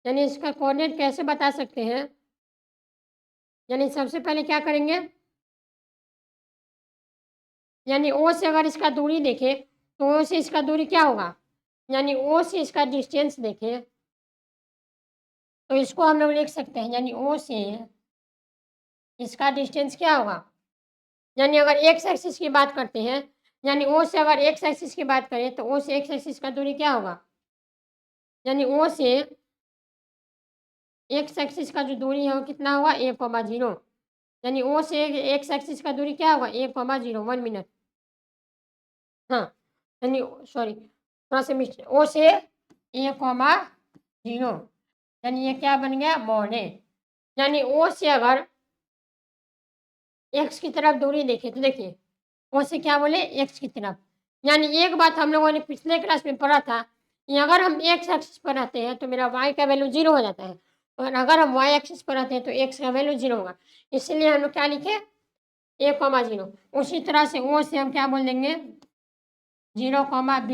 यानी इसका कोऑर्डिनेट कैसे बता सकते हैं। यानी सबसे पहले क्या करेंगे, यानी ओ से अगर इसका दूरी देखें तो ओ से इसका दूरी क्या होगा, यानी ओ से इसका डिस्टेंस देखें तो इसको हम लोग लिख सकते हैं, यानी ओ से इसका डिस्टेंस क्या होगा। यानी अगर एक्स एक्सिस की बात करते हैं, यानी ओ से अगर एक्स एक्सिस की बात करें तो ओ से एक्स एक्सिस का दूरी क्या होगा, यानी ओ से एक्स एक्सिस का जो दूरी है वो कितना होगा 1,0, यानी ओ से एक्स एक्सिस का दूरी क्या होगा 1,0, 1 मिनट, हाँ। यानी सॉरी थोड़ा सा मिस्टेक, ओ से 1,0, यानी ये क्या बन गया मोड़े। यानी ओ से अगर एक्स की तरफ दूरी देखें तो देखिए ओ से क्या बोले एक्स की तरफ, यानी एक बात हम लोगों ने पिछले क्लास में पढ़ा था कि अगर हम एक्स एक्सिस पर रहते हैं तो मेरा वाई का वैल्यू 0 हो जाता है, और अगर हम वाई एक्सिस पर रहते हैं तो एक्स का वैल्यू 0 होगा। इसलिए हम लोग क्या लिखे 1,0। उसी तरह से ओ से हम क्या बोल देंगे 0,b,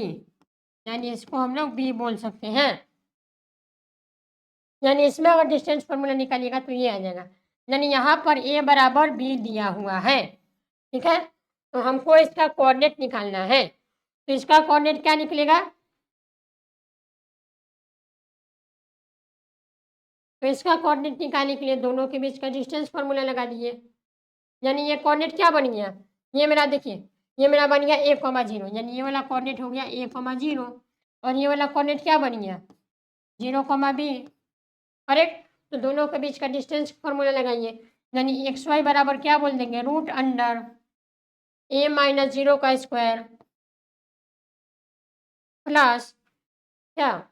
यानी इसको हम लोग बी बोल सकते हैं। यानी इसमें अगर डिस्टेंस फार्मूला निकालिएगा तो ये आ जाएगा, यानी यहाँ पर ए बराबर बी दिया हुआ है, ठीक है। तो हमको इसका कोऑर्डिनेट निकालना है, तो इसका कोऑर्डिनेट क्या निकलेगा, तो इसका कोऑर्डिनेट निकालने के लिए दोनों के बीच का डिस्टेंस फार्मूला लगा दिए। यानी ये कोऑर्डिनेट क्या बन गया, ये मेरा देखिए ये मेरा बन गया 1,0, यानी ये वाला कोऑर्डिनेट हो गया 1,0, और ये वाला कोऑर्डिनेट क्या बन गया 0,b, करेक्ट। तो दोनों के बीच का डिस्टेंस फार्मूला लगाइए, यानी एक्स वाई बराबर क्या बोल देंगे √a-0 का स्क्वायर प्लस क्या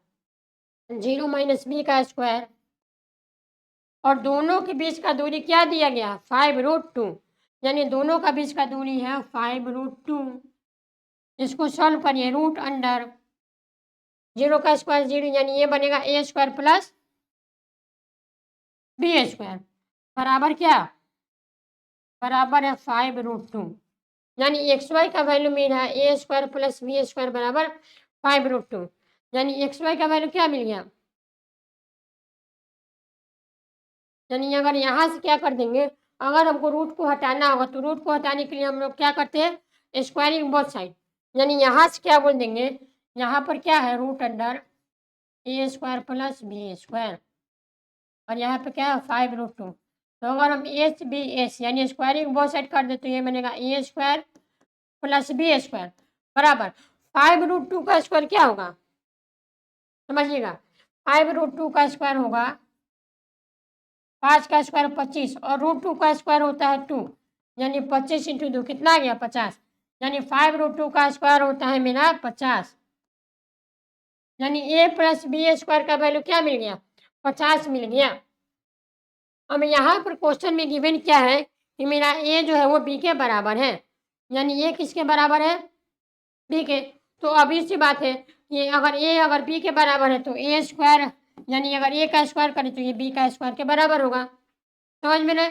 0 - b का स्क्वायर, और दोनों के बीच का दूरी क्या दिया गया 5√2, यानी दोनों का बीच का दूरी है 5√2। इसको सॉल्व करिए √0 का स्क्वायर 0, यानी ये बनेगा a square plus b square बराबर क्या बराबर है 5√2। यानी एक्स वाई का वैल्यू मिल रहा है a square plus b square बराबर 5√2, यानी एक्स वाई का वैल्यू क्या मिल गया, यानी अगर यहाँ से क्या कर देंगे, अगर हमको रूट को हटाना होगा तो रूट को हटाने के लिए हम लोग क्या करते हैं स्क्वायरिंग बोथ साइड, यानी यहाँ से क्या बोल देंगे, यहाँ पर क्या है a square plus b square, और यहाँ पे क्या है 5√2। तो अगर हम एच बी एस यानी स्क्वायरिंग बोथ साइड कर दे तो ये बनेगा a square plus b square बराबर 5√2 का स्क्वायर क्या होगा, समझिएगा 5√2 का स्क्वायर होगा 5 का स्क्वायर 25, और √2 का स्क्वायर होता है 2, यानी 25 इंटू 2 कितना आ गया 50, यानी 5√2 का स्क्वायर होता है मेरा 50, यानी a प्लस बी स्क्वायर का वैल्यू क्या मिल गया 50 मिल गया। अब यहाँ पर क्वेश्चन में गिवन क्या है कि मेरा a जो है वो b के बराबर है, यानी ये किसके बराबर है b के। तो अभी सी बात है कि अगर अगर b के बराबर है तो a स्क्वायर, यानी अगर a का स्क्वायर करें तो ये b का स्क्वायर के बराबर होगा, समझ में ना।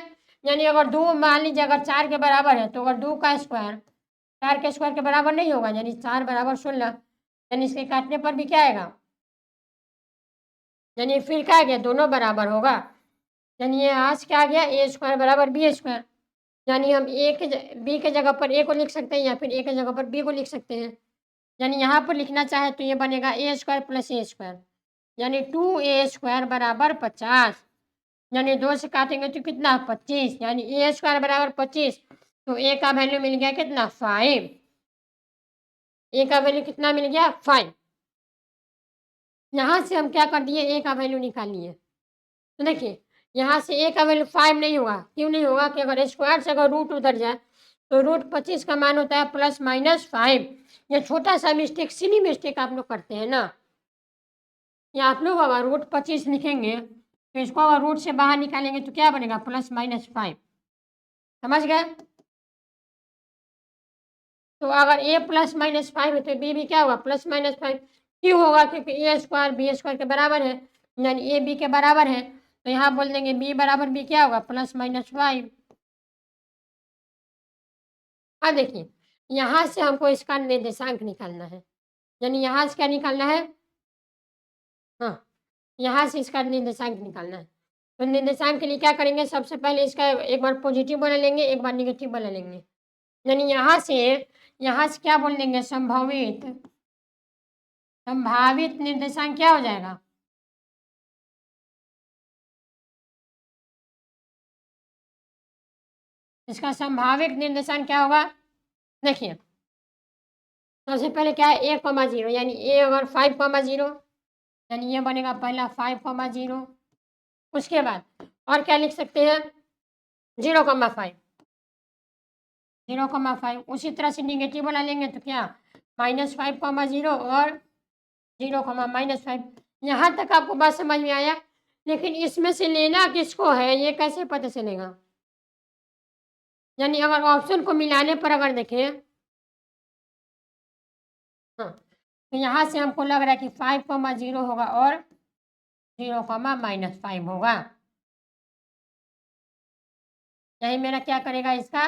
यानी अगर 2 मान लीजिए अगर 4 के बराबर है तो अगर 2 का स्क्वायर 4 के स्क्वायर के बराबर नहीं होगा, यानी 4 बराबर 16, यानी इसके काटने पर भी क्या आएगा, यानी फिर क्या आ गया दोनों बराबर होगा, यानी ये आज क्या आ गया a स्क्वायर बराबर b स्क्वायर। यानी हम बी के जगह पर ए को लिख सकते हैं या फिर ए की जगह पर बी को लिख सकते हैं। यानी यहाँ पर लिखना चाहे तो ये बनेगा ए स्क्वायर प्लस ए स्क्वायर, यानी 2a स्क्वायर बराबर 50। यानी 2 से काटेंगे तो कितना 25, यानी ए स्क्वायर बराबर 25। तो ए का वैल्यू मिल गया कितना 5। ए का वैल्यू कितना मिल गया 5। यहाँ से हम क्या कर दिए, ए का वैल्यू निकाल लिए। तो देखिए यहाँ से ए का वैल्यू 5 नहीं होगा, क्यों नहीं होगा कि अगर स्क्वायर से अगर रूट उधर जाए तो रूट 25 का मान होता है प्लस माइनस 5। ये छोटा सा मिस्टेक, सिली मिस्टेक आप लोग करते हैं ना। या आप लोग अगर रूट 25 लिखेंगे तो इसको अगर रूट से बाहर निकालेंगे तो क्या बनेगा प्लस माइनस 5। समझ गए। तो अगर ए प्लस माइनस 5 है तो बी भी क्या होगा प्लस माइनस 5। क्यों होगा, क्योंकि ए स्क्वायर बी स्क्वायर के बराबर है, यानी ए बी के बराबर है। तो यहाँ बोल देंगे बी बराबर बी क्या होगा प्लस माइनस 5। अब देखिए यहाँ से हमको इसका निर्देशांक निकालना है, यानी यहाँ से क्या निकालना है, हाँ यहाँ से इसका निर्देशांक निकालना है। तो निर्देशांक के लिए क्या करेंगे, सबसे पहले इसका एक बार पॉजिटिव बना लेंगे, एक बार निगेटिव बना लेंगे। यानी यहाँ से क्या बोल देंगे, संभावित निर्देशांक क्या हो जाएगा, इसका संभावित निर्देशांक क्या होगा। देखिए सबसे पहले क्या है ए कॉमा जीरो, यानी ए अगर 5,0, यानी ये बनेगा पहला 5,0। उसके बाद और क्या लिख सकते हैं 0,5, 0,5। उसी तरह से निगेटिव बना लेंगे तो क्या -5,0 और 0,-5। यहाँ तक आपको बात समझ में आया। लेकिन इसमें से लेना किसको है ये कैसे पता चलेगा, यानी अगर ऑप्शन को मिलाने पर अगर देखें, हाँ तो यहाँ से हमको लग रहा है कि 5,0 होगा और 0,-5 होगा। यही मेरा क्या करेगा, इसका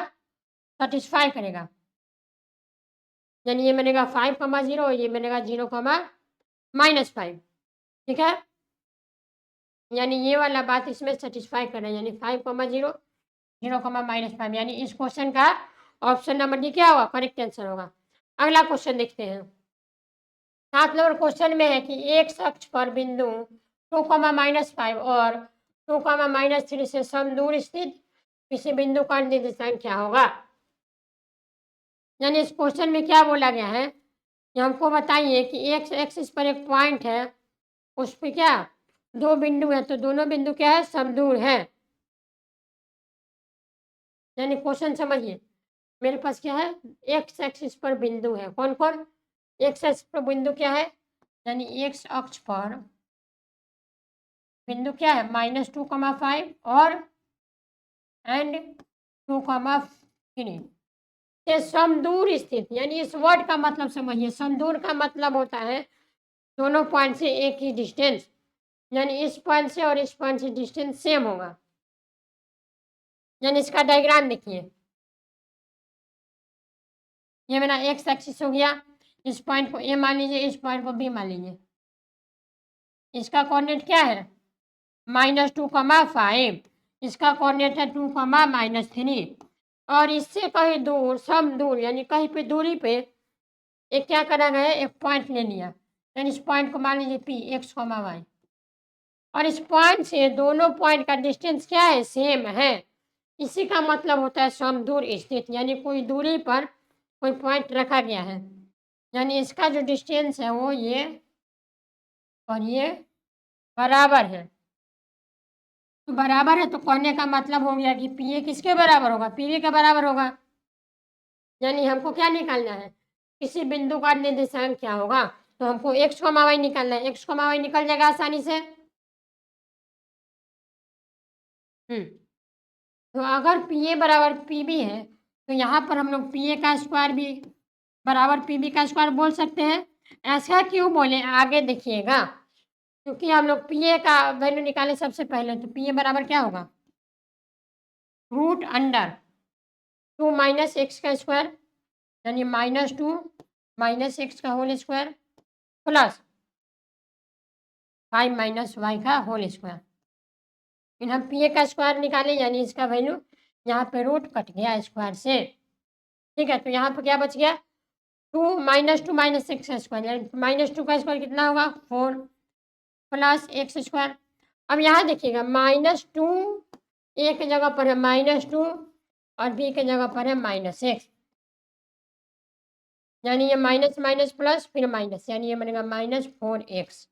सेटिस्फाई करेगा। यानी ये बनेगा 5,0, ये बनेगा 0,-5। ठीक है, यानी ये वाला बात इसमें सेटिस्फाई कर रहा है, यानी 5,0, 0,-5, यानी इस क्वेश्चन का ऑप्शन नंबर डी क्या होगा, करेक्ट आंसर होगा। अगला क्वेश्चन देखते हैं। 7 नंबर क्वेश्चन में है कि एक अक्ष पर बिंदु 2,-5 और 2,-3 से समदूर स्थित किसी बिंदु का निर्देशांक क्या होगा। यानी इस क्वेश्चन में क्या बोला गया है कि हमको बताइए कि एक एक्सिस पर एक पॉइंट है, उस पर क्या 2 बिंदु है, तो दोनों बिंदु क्या है समदूर है। यानी क्वेश्चन समझिए, मेरे पास क्या है एक्स एक्सिस पर बिंदु है, कौन कौन, एक्स एक्सिस पर बिंदु क्या है, यानी एक्स अक्ष पर बिंदु क्या है -2,5 और एंड 2,3 से समदूर स्थित। यानी इस वर्ड का मतलब समझिए, समदूर का मतलब होता है दोनों पॉइंट से एक ही डिस्टेंस, यानी इस पॉइंट से और इस पॉइंट से डिस्टेंस सेम होगा। यानी इसका डायग्राम देखिए, ये मेरा एक्स एक्सिस हो गया, इस पॉइंट को ए मान लीजिए, इस पॉइंट को बी मान लीजिए। इसका कोऑर्डिनेट क्या है -2,5, इसका कोऑर्डिनेट है 2,-3। और इससे कहीं दूर समदूर, यानी कहीं पे दूरी पे एक क्या करा गया है, एक पॉइंट ले लिया, यानी इस पॉइंट को मान लीजिए पी, x, y। और इस पॉइंट से दोनों पॉइंट का डिस्टेंस क्या है सेम है। इसी का मतलब होता है समदूर स्थित, यानी कोई दूरी पर कोई पॉइंट रखा गया है, यानी इसका जो डिस्टेंस है वो ये और ये बराबर है। तो बराबर है तो कहने का मतलब हो गया कि पी ए किसके बराबर होगा, पी वी के बराबर होगा। यानी हमको क्या निकालना है, किसी बिंदु का निर्देशांक क्या होगा, तो हमको x, y निकालना है। x, y निकल जाएगा आसानी से। तो अगर पी ए बराबर पी बी है तो यहाँ पर हम लोग पी ए का स्क्वायर भी बराबर पी बी का स्क्वायर बोल सकते हैं। ऐसा क्यों बोले आगे देखिएगा, क्योंकि हम लोग पी ए का वैल्यू निकाले सबसे पहले, तो पी ए बराबर क्या होगा √2 माइनस एक्स का स्क्वायर, यानी -2 माइनस एक्स का whole square plus 5 minus Y का होल स्क्वायर। फिर हम पी ए का स्क्वायर निकालें, यानी इसका वैल्यू यहाँ पे रूट कट गया स्क्वायर से, ठीक है। तो यहाँ पर क्या बच गया, 2 माइनस 2 माइनस एक्स स्क्वायर, यानी माइनस 2 का स्क्वायर कितना होगा 4 प्लस एक्स स्क्वायर। अब यहाँ देखिएगा -2 ए की जगह पर है -2 और बी की जगह पर है -x, यानी ये माइनस माइनस प्लस फिर माइनस, यानी ये बनेगा -4x,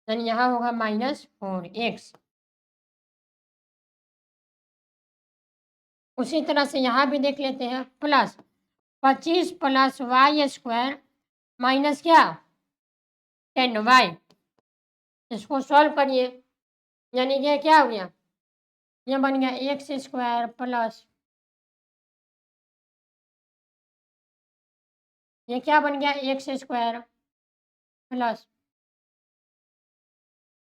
यानी यहाँ होगा -4x। उसी तरह से यहाँ भी देख लेते हैं, plus 25 plus Y square minus क्या 10y, इसको सॉल्व करिए, यानी ये क्या हो गया, ये बन गया एक्स स्क्वायर प्लस, ये क्या बन गया एक्स स्क्वायर प्लस,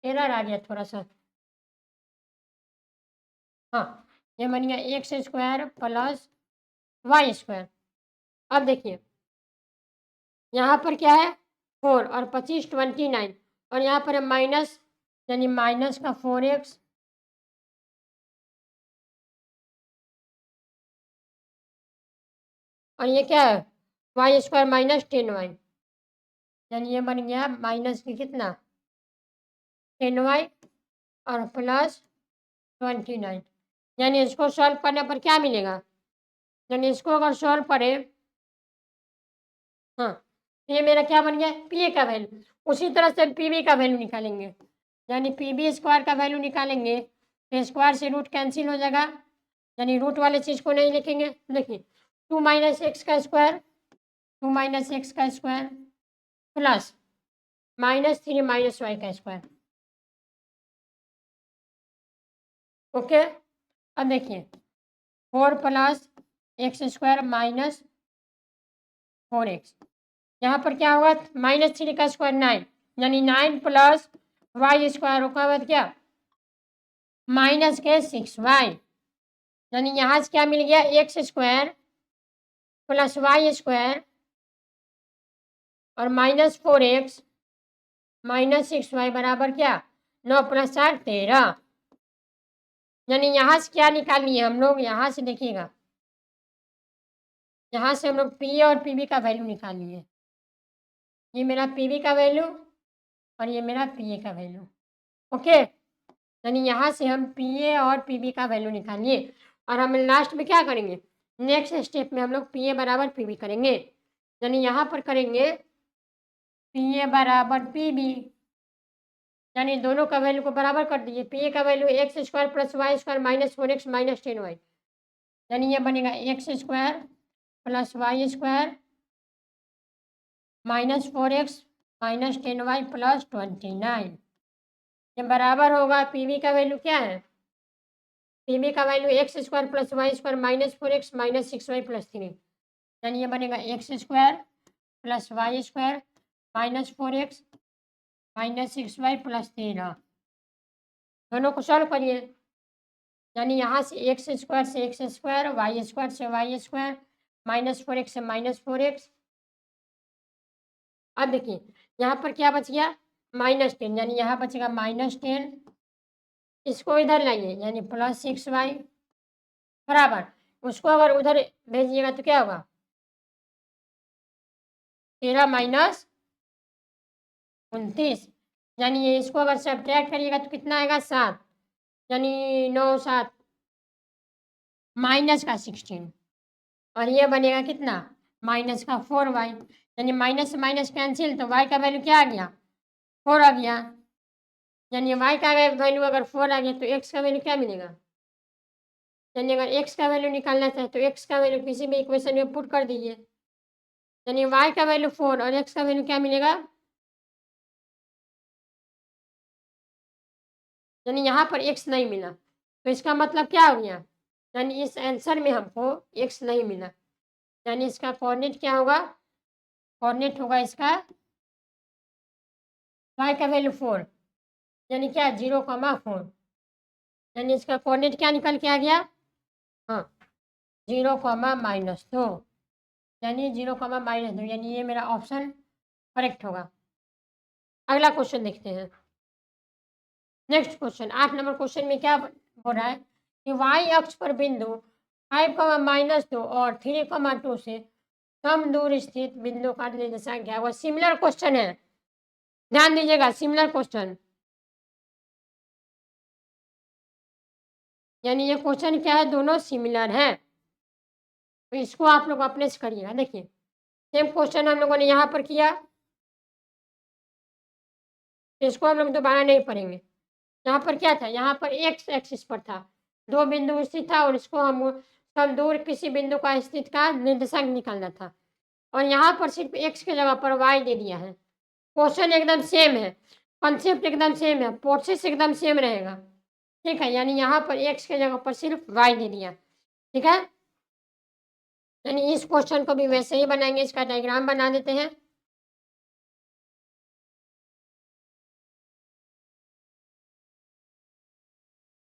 एरर आ गया थोड़ा सा, हाँ, ये बन गया X square plus Y square. अब देखिए यहाँ पर क्या है 4 और 25 29 और यहाँ पर है माइनस, यानी माइनस का 4x, और ये क्या है वाई स्क्वायर माइनस 10y, यानी ये बन गया माइनस की कितना 10y और प्लस 29, यानी इसको सॉल्व करने पर क्या मिलेगा, यानी इसको अगर सॉल्व करें, हाँ, तो ये मेरा क्या बन गया पी ए का वैल्यू। उसी तरह से पी बी का वैल्यू निकालेंगे, यानी पी बी स्क्वायर का वैल्यू निकालेंगे तो स्क्वायर से रूट कैंसिल हो जाएगा, यानी रूट वाले चीज़ को नहीं लिखेंगे। देखिए 2 माइनस एक्स का स्क्वायर, 2 माइनस एक्स का स्क्वायर प्लस -3 माइनस वाई का स्क्वायर, ओके। अब देखिए 4 plus x square minus 4x, यहाँ पर क्या होगा -3 का स्क्वायर 9, यानी 9 प्लस वाई स्क्वायर होगा बाद क्या माइनस के 6y, यानी यहाँ से क्या मिल गया X square plus Y square और -4x माइनस 6y बराबर क्या 9 प्लस 4 13, यानी यहाँ से क्या निकाल लिए हम लोग, यहाँ से देखिएगा, यहाँ से हम लोग पी और पी बी का वैल्यू निकाल लिए, ये मेरा पी बी का वैल्यू और ये मेरा पी ए का वैल्यू, ओके। यानी यहाँ से हम पी ए और पी बी का वैल्यू निकालिए और हम लास्ट में क्या करेंगे, नेक्स्ट स्टेप में हम लोग पी ए बराबर पी बी करेंगे, यानी यहाँ पर करेंगे पी ए बराबर पी बी, यानी दोनों का वैल्यू को बराबर कर दीजिए, पी ए का value X square plus Y square minus 4x minus 10y, यानी ये बनेगा X square plus Y square minus 4x minus 10y plus 29, ये बराबर होगा पी बी का वैल्यू क्या है, पी बी का value X square plus Y square minus 4x minus 6y plus 3, यानी ये बनेगा X square plus Y square minus 4x minus 6y plus 13, दोनों को सॉल्व करिए, यानी यहाँ से एक्स स्क्वायर वाई स्क्वायर से वाई स्क्वायर माइनस 4x से माइनस 4x। अब देखिए यहाँ पर क्या बच गया -10, यानी यहाँ बचेगा -10, इसको इधर लाइए यानी प्लस 6y बराबर, उसको अगर उधर भेजिएगा तो क्या होगा 13 माइनस 29, यानी ये इसको अगर सब्ट्रैक्ट करिएगा तो कितना आएगा 7, यानी 9 7 माइनस का 16 और ये बनेगा कितना माइनस का 4y, यानी माइनस से माइनस कैंसिल तो y का वैल्यू क्या आ गया 4 आ गया, यानी y का वैल्यू अगर 4 आ गया तो x का वैल्यू क्या मिलेगा, यानी अगर x का वैल्यू निकालना चाहे तो x का वैल्यू किसी भी इक्वेशन में पुट कर दीजिए, यानी y का वैल्यू 4 और x का वैल्यू क्या मिलेगा, यानी यहाँ पर x नहीं मिला तो इसका मतलब क्या हो गया, यानी इस आंसर में हमको x नहीं मिला, यानी इसका कोऑर्डिनेट क्या होगा, कोऑर्डिनेट होगा इसका y का वैल्यू 4, यानी क्या 0,4, यानी इसका कोऑर्डिनेट क्या निकल के आ गया, हाँ 0,-2, यानी 0,-2, यानी ये मेरा ऑप्शन करेक्ट होगा। अगला क्वेश्चन देखते हैं, नेक्स्ट क्वेश्चन 8 नंबर क्वेश्चन में क्या बोल रहा है कि y अक्ष पर बिंदु 5, -2 और 3, 2 से कम दूर स्थित बिंदु का निर्देशांक क्या होगा। सिमिलर क्वेश्चन है, ध्यान दीजिएगा, सिमिलर क्वेश्चन। यानी ये क्वेश्चन क्या है, दोनों सिमिलर है, तो इसको आप लोग अपने से करिएगा। देखिए सेम क्वेश्चन हम लोगों ने यहाँ पर किया, तो इसको हम लोग दोबारा नहीं पढ़ेंगे। यहाँ पर क्या था, यहाँ पर एक्स एक्सिस पर था, दो बिंदु स्थित था और इसको हम कम दूर किसी बिंदु का स्थित का निर्देशांक निकालना था, और यहाँ पर सिर्फ एक्स की जगह पर वाई दे दिया है। क्वेश्चन एकदम सेम है, कॉन्सेप्ट एकदम सेम है, प्रोसेस एकदम सेम रहेगा, ठीक है। यानी यहाँ पर एक्स की जगह पर सिर्फ वाई दे दिया, ठीक है। यानी इस क्वेश्चन को भी वैसे ही बनाएंगे, इसका डायग्राम बना देते हैं।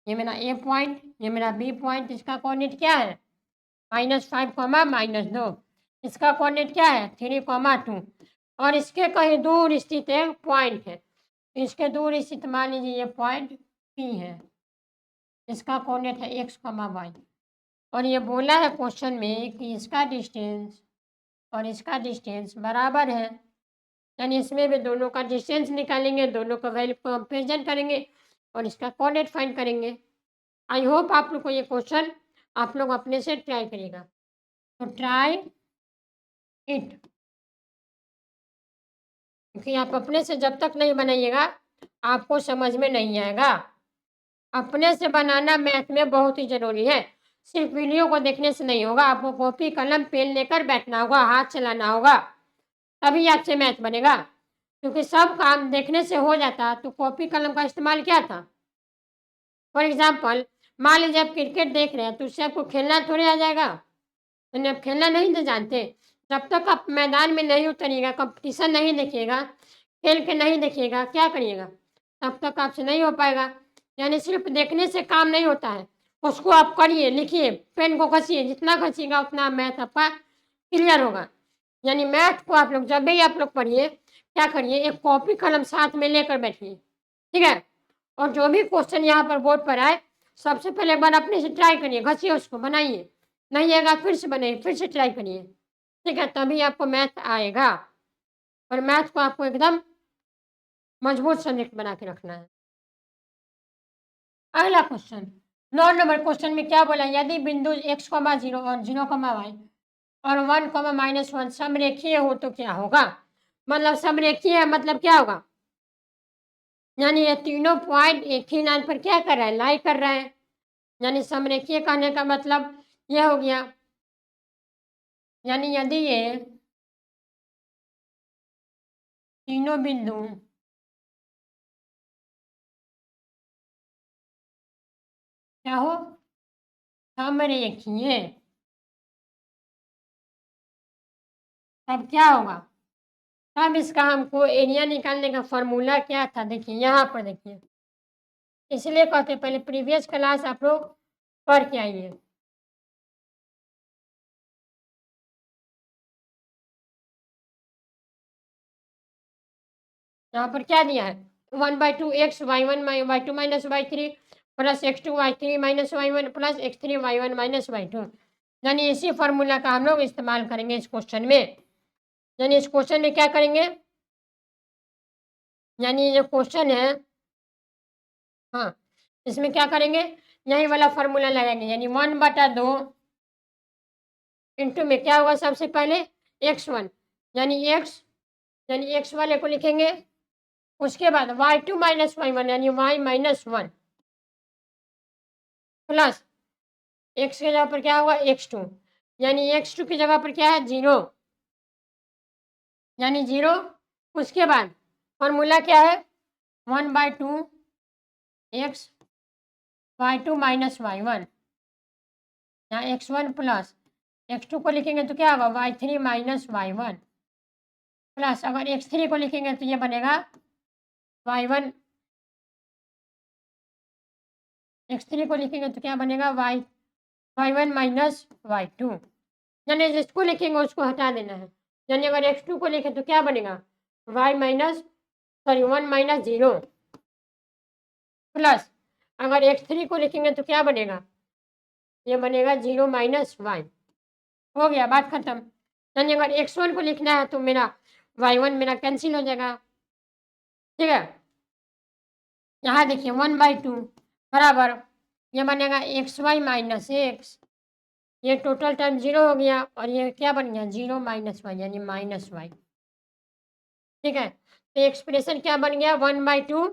ये मेरा ए पॉइंट, ये मेरा बी पॉइंट, इसका कोऑर्डिनेट क्या है, -5, -2। इसका कोऑर्डिनेट क्या है, 3, 2, और इसके कहीं दूर स्थित एक पॉइंट है, इसके दूर स्थित मान लीजिए ये पॉइंट पी है, इसका कोऑर्डिनेट है x, y, और ये बोला है क्वेश्चन में कि इसका डिस्टेंस और इसका डिस्टेंस बराबर है। यानी इसमें भी दोनों का डिस्टेंस निकालेंगे, दोनों का वैल्यू कंपेरिजन करेंगे और इसका कोऑर्डिनेट फाइंड करेंगे। आई होप आप लोग को ये क्वेश्चन आप लोग अपने से ट्राई करिएगा, तो ट्राई इट, क्योंकि आप अपने से जब तक नहीं बनाइएगा आपको समझ में नहीं आएगा। अपने से बनाना मैथ में बहुत ही ज़रूरी है, सिर्फ वीडियो को देखने से नहीं होगा, आपको कॉपी कलम पेन लेकर बैठना होगा, हाथ चलाना होगा, तभी आपसे मैथ बनेगा। क्योंकि सब काम देखने से हो जाता तो कॉपी कलम का इस्तेमाल क्या था। फॉर एग्जाम्पल मान लीजिए आप क्रिकेट देख रहे हैं, तो उससे आपको खेलना थोड़ी आ जाएगा, यानी आप खेलना नहीं तो जानते। जब तक आप मैदान में नहीं उतरिएगा, कंपटीशन नहीं देखिएगा, खेल के नहीं देखिएगा, क्या करिएगा, तब तक आपसे नहीं हो पाएगा। यानी सिर्फ देखने से काम नहीं होता है, उसको आप करिए, लिखिए, पेन को घसीए, जितना घसीएगा उतना मैथ आपका क्लियर होगा। यानी मैथ को आप लोग जब भी आप लोग पढ़िए, क्या करिए, एक कॉपी कलम साथ में लेकर बैठिए, ठीक है। और जो भी क्वेश्चन यहाँ पर बोर्ड पर आए, सबसे पहले एक बार अपने से ट्राई करिए, घसीए उसको, बनाइए, नहीं आएगा फिर से बनाइए, फिर से ट्राई करिए, ठीक है, तभी आपको मैथ आएगा। और मैथ को आपको एकदम मजबूत सब्जेक्ट बना के रखना है। अगला क्वेश्चन 9 नंबर क्वेश्चन में क्या बोला, यदि बिंदु x, 0 और 0, y और 1, -1 समरेखीय हो तो क्या होगा। मतलब समरेखीय है मतलब क्या होगा, यानी ये तीनों पॉइंट एक ही लाइन पर क्या कर रहा है, लाई कर रहा है। यानी समरेखीय कहने का मतलब यह हो गया, यानी यदि ये तीनों बिंदु क्या हो, समरेखीय, तब क्या होगा, तब इसका हमको एरिया निकालने का फॉर्मूला क्या था, देखिए यहाँ पर देखिए, इसलिए कहते हैं पहले प्रीवियस क्लास आप लोग पढ़ के आइए। यहाँ पर क्या दिया है, 1/2 x y1 y2 -y3 plus x2 y3 -y1 plus x3 y1 -y2। यानी इसी फॉर्मूला का हम लोग इस्तेमाल करेंगे इस क्वेश्चन में। यानी इस क्वेश्चन में क्या करेंगे, यानी ये क्वेश्चन है, हाँ, इसमें क्या करेंगे, यही वाला फॉर्मूला लगाएंगे, यानी 1/2 इंटू में क्या होगा, सबसे पहले x1, यानी x, यानी x वाले को लिखेंगे, उसके बाद y2 -y1 यानी y -1 प्लस x की जगह पर क्या होगा, x2, यानी x2 की जगह पर क्या है, 0, यानी 0। उसके बाद फॉर्मूला क्या है, 1/2 x y2 -y1, यहाँ x1 प्लस x2 को लिखेंगे तो क्या होगा, y3 -y1 प्लस अगर x3 को लिखेंगे तो ये बनेगा y1, x3 को लिखेंगे तो क्या बनेगा, y1 -y2, यानी जिसको लिखेंगे उसको हटा देना है। यानी अगर x2 को लिखें तो क्या बनेगा, 1 -0 प्लस अगर x3 को लिखेंगे तो क्या बनेगा, ये बनेगा 0 माइनस वाई। हो गया, बात खत्म। यानी अगर x1 को लिखना है तो मेरा y1 मेरा कैंसिल हो जाएगा। ठीक है, यहाँ देखिए 1/2 बराबर ये बनेगा एक्स वाई माइनस एक्स, ये टोटल टाइम 0 हो गया और ये क्या बन गया 0 माइनस वाई यानी माइनस वाई। ठीक है, तो एक्सप्रेशन क्या बन गया 1/2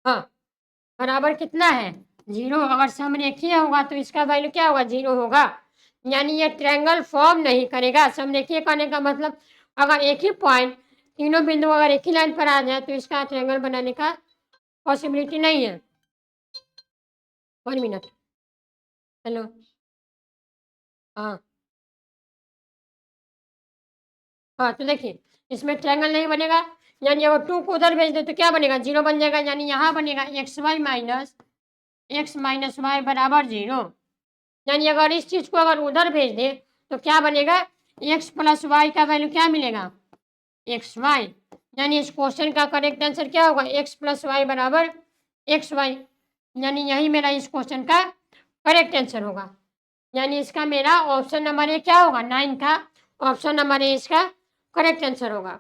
हाँ बराबर कितना है 0। अगर सम रेखीय होगा तो इसका वैल्यू क्या होगा 0 होगा, यानी ये ट्रायंगल फॉर्म नहीं करेगा। समरेखीय कहने का मतलब अगर एक ही पॉइंट तीनों बिंदु अगर एक ही लाइन पर आ जाए तो इसका ट्रायंगल बनाने का पॉसिबिलिटी नहीं है। 1 मिनट, हेलो, हाँ हाँ, तो देखिए इसमें ट्रायंगल नहीं बनेगा, यानी अगर 2 को उधर भेज दे तो क्या बनेगा 0 बन जाएगा, यानी यहाँ बनेगा एक्स माइनस वाई बराबर 0। यानी अगर इस चीज़ को अगर उधर भेज दे तो क्या बनेगा एक्स प्लस वाई का वैल्यू क्या मिलेगा एक्स वाई। यानी इस क्वेश्चन का करेक्ट आंसर क्या होगा एक्स प्लस वाई बराबर एक्स वाई, यानी यही मेरा इस क्वेश्चन का करेक्ट आंसर होगा। यानी इसका मेरा ऑप्शन नंबर ए क्या होगा 9 का ऑप्शन नंबर ए इसका करेक्ट आंसर होगा।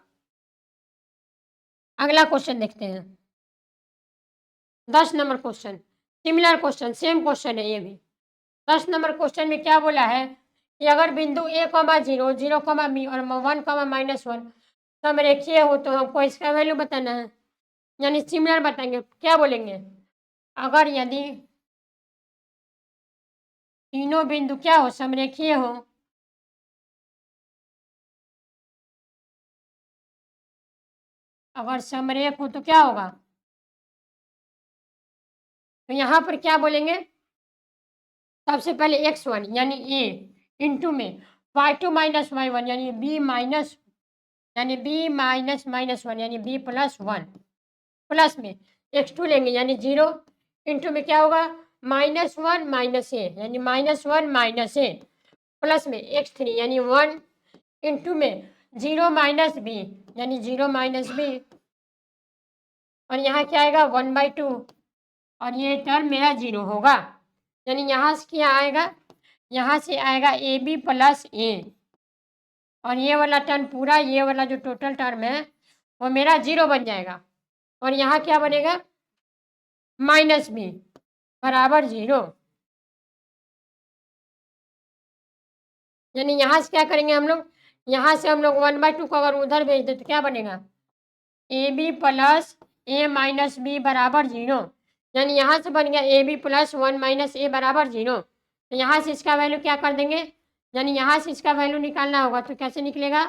अगला क्वेश्चन देखते हैं, 10 number question, similar question, same question है ये भी। 10 नंबर क्वेश्चन में क्या बोला है कि अगर बिंदु A comma zero zero comma B और 1 कॉमा -1 समरेखीय हो तो हमको इसका वैल्यू बताना है, यानी सिमिलर बताएंगे। क्या बोलेंगे अगर यदि तीनों बिंदु क्या हो समरेखीय हो, अगर समरेख हो तो क्या होगा, तो यहाँ पर क्या बोलेंगे सबसे पहले x1 यानी ए इंटू में y2 माइनस y1 यानी b माइनस -1 यानी b प्लस 1 प्लस में x2 लेंगे यानी 0 इंटू में क्या होगा -1 माइनस ए यानी -1 माइनस ए प्लस में x3 यानी 1 इंटू में 0 माइनस बी यानी 0 माइनस बी और यहाँ क्या आएगा 1/2 और ये टर्म मेरा 0 होगा। यानी यहाँ से क्या आएगा यहाँ से आएगा ए बी प्लस ए और ये वाला टर्म पूरा ये वाला जो टोटल टर्म है वो मेरा 0 बन जाएगा और यहाँ क्या बनेगा माइनस बी बराबर 0। यानी यहाँ से क्या करेंगे हम लोग यहाँ से हम लोग 1/2 को अगर उधर भेज दे तो क्या बनेगा A B plus A minus B बराबर 0। यानी यहाँ से बन गया A B plus 1 minus A बराबर 0। तो यहाँ से इसका वैल्यू क्या कर देंगे, यानी यहाँ से इसका वैल्यू निकालना होगा तो कैसे निकलेगा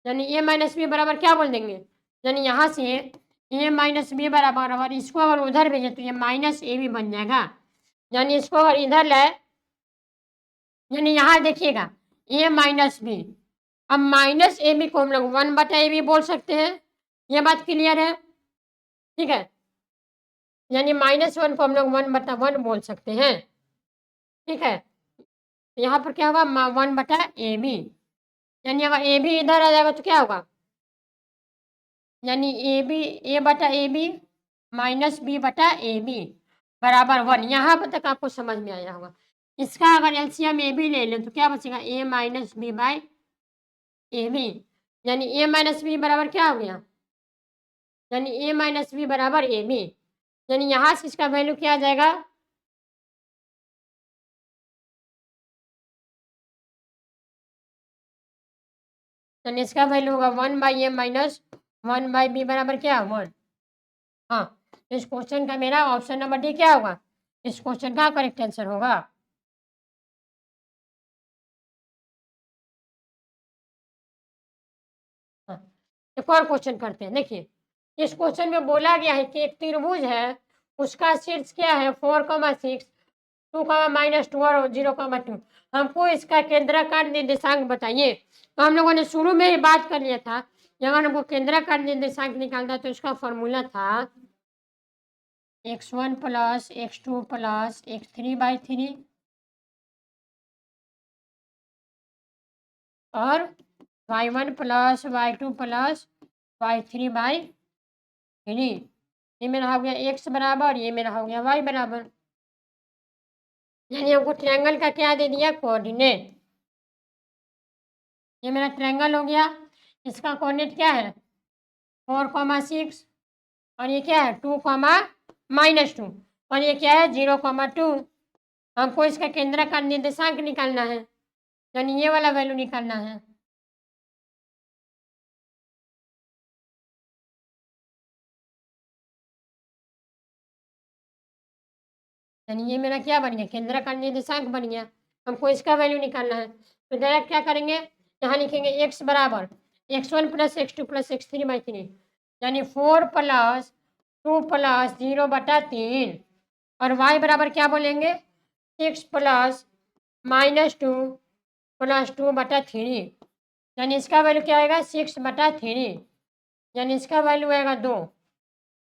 यानी ए माइनस बी बराबर क्या बोल देंगे, यानी यहाँ से ए माइनस बी बराबर अगर इसको अगर उधर भेजे तो ये माइनस ए बी बन जाएगा। यानी इसको अगर इधर लाए यानी यहाँ देखिएगा ए माइनस बी, अब माइनस ए बी को हम लोग 1/a बोल सकते हैं, ये बात क्लियर है। ठीक है, यानी -1 को हम लोग 1/1 बोल सकते हैं। ठीक है, यहाँ पर क्या होगा 1/ab, यानी अगर ए बी इधर आ जाएगा तो क्या होगा यानी a/ab माइनस b/ab बराबर 1। यहाँ पर तक आपको समझ में आया होगा। इसका अगर एलसीएम ए बी ले लें तो क्या बचेगा a माइनस b/ab, यानी a माइनस बी बराबर क्या हो गया यानी a माइनस बी बराबर ए बी, यानी यहाँ से इसका वैल्यू क्या आ जाएगा यानी इसका वैल्यू होगा 1/a माइनस 1/b बराबर क्या 1। हाँ, इस क्वेश्चन का मेरा ऑप्शन नंबर डी क्या होगा इस क्वेश्चन का करेक्ट आंसर होगा। हाँ, एक और क्वेश्चन करते हैं। देखिए इस क्वेश्चन में बोला गया है कि एक त्रिभुज है उसका शीर्ष क्या है 4,6 2,-2 और 0,2। हमको इसका केंद्राकार निर्देशांक बताइए। तो हम लोगों ने शुरू में ही बात कर लिया था कि अगर हमको केंद्राकार निर्देशांक निकालना है तो इसका फॉर्मूला था x1 plus x2 plus x3/3 और y1 plus y2 plus y3 by 3। ये मेरा हो गया x बराबर, ये मेरा हो गया y बराबर। यानी हमको ट्रायंगल का क्या दे दिया, कोऑर्डिनेट। ये मेरा ट्रायंगल हो गया, इसका कोऑर्डिनेट क्या है 4,6 और ये क्या है 2,-2 और ये क्या है 0,2। हमको इसका केंद्र का निर्देशांक निकालना है, यानी ये वाला वैल्यू निकालना है। यानी ये मेरा क्या बन गया, केंद्र का निर्देशांक बन गया। हमको इसका वैल्यू निकालना है, तो डायरेक्ट क्या करेंगे, यहाँ लिखेंगे x बराबर x1 plus x2 plus x3 by 3, यानी 4 प्लस 2 प्लस 0/3 और y बराबर क्या बोलेंगे 6 प्लस -2 प्लस 2/3, यानी इसका वैल्यू क्या आएगा 6/3, यानी इसका वैल्यू आएगा 2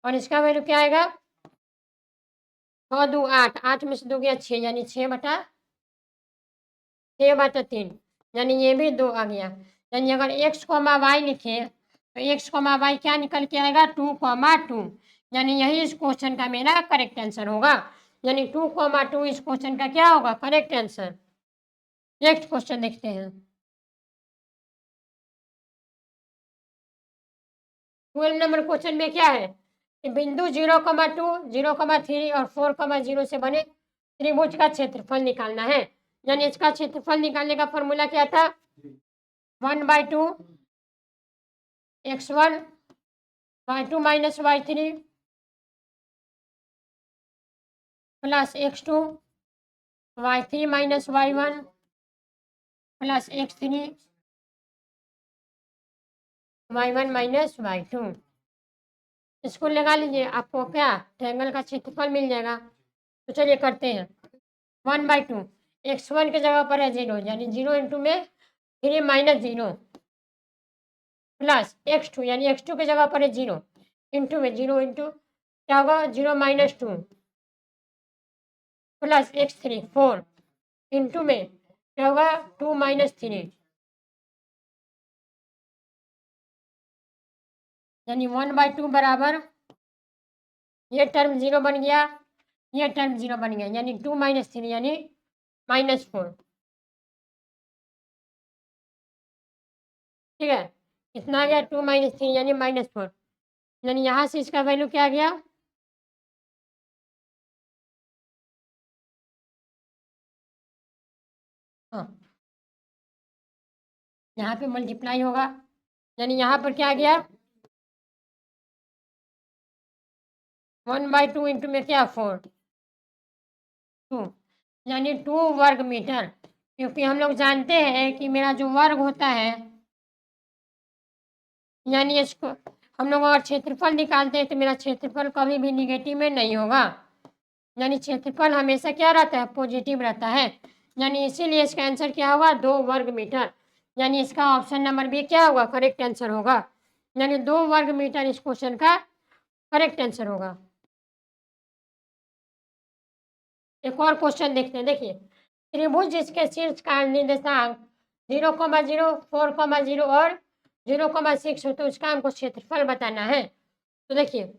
और इसका वैल्यू क्या आएगा 6 2 8, 8 में से 2 गया 6, यानी 6/3, यानी ये भी 2 आ गया। यानी अगर x, y लिखे तो x, y क्या निकल के आएगा 2,2, यानी यही इस क्वेश्चन का मेरा करेक्ट आंसर होगा। यानी 2,2 इस क्वेश्चन का क्या होगा, करेक्ट आंसर। नेक्स्ट क्वेश्चन देखते हैं। 12 नंबर क्वेश्चन में क्या है कि बिंदु 0,2, 0,3 और 4,0 से बने त्रिभुज का क्षेत्रफल निकालना है। यानी इसका क्षेत्रफल निकालने का फॉर्मूला क्या था 1/2 x1 y2 minus y3 plus x2 y3 minus y1 plus x3 y1 minus y2। इसको लगा लीजिए, आपको क्या ट्रायंगल का क्षेत्रफल मिल जाएगा। तो चलिए करते हैं 1/2 x1 के जगह पर है 0, यानी 0 इंटू में 3 माइनस 0 प्लस x2, यानी x2 के जगह पर है 0 इंटू में 0 इंटू क्या होगा 0 माइनस 2 प्लस x3 4 इंटू में क्या होगा 2 माइनस 3, यानी 1/2 बराबर ये टर्म 0 बन गया, ये टर्म 0 बन गया, यानी 2 माइनस 3 यानी -4। ठीक है, कितना आ गया 2 माइनस 3 यानी -4, यानी यहाँ से इसका वैल्यू क्या आ गया हाँ, यहाँ पे मल्टीप्लाई होगा, यानी यहाँ पर क्या आ गया 1/2 इंटू में क्या 4 2, यानी 2 वर्ग मीटर। क्योंकि हम लोग जानते हैं कि मेरा जो वर्ग होता है, यानी इसको हम लोग अगर क्षेत्रफल निकालते हैं तो मेरा क्षेत्रफल कभी भी निगेटिव में नहीं होगा, यानी क्षेत्रफल हमेशा क्या रहता है पॉजिटिव रहता है। यानी इसीलिए इसका आंसर क्या होगा 2 वर्ग मीटर, यानी इसका ऑप्शन नंबर बी क्या होगा करेक्ट आंसर होगा, यानी 2 वर्ग मीटर इस क्वेश्चन का करेक्ट आंसर होगा। एक और क्वेश्चन देखते हैं, देखिए त्रिभुज जिसके शीर्ष का निर्देशांक 0,0 4,0 और 0,6 हो तो उसका हमको क्षेत्रफल बताना है। तो देखिए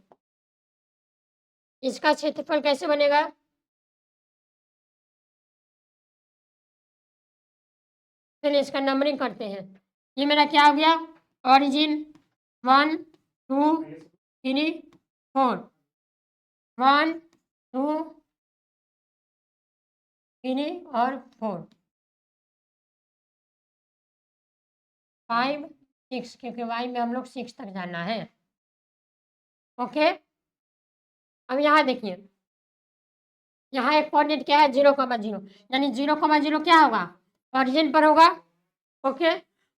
इसका क्षेत्रफल कैसे बनेगा, चलिए इसका नंबरिंग करते हैं। ये मेरा क्या हो गया ओरिजिन 1 2 3 4 1 2 3 और 4 5 6, क्योंकि वाई में हम लोग 6 तक जाना है। ओके, अब यहाँ देखिए यहाँ एक कोऑर्डिनेट क्या है 0,0, यानी 0,0 क्या होगा ओरिजिन पर होगा। ओके,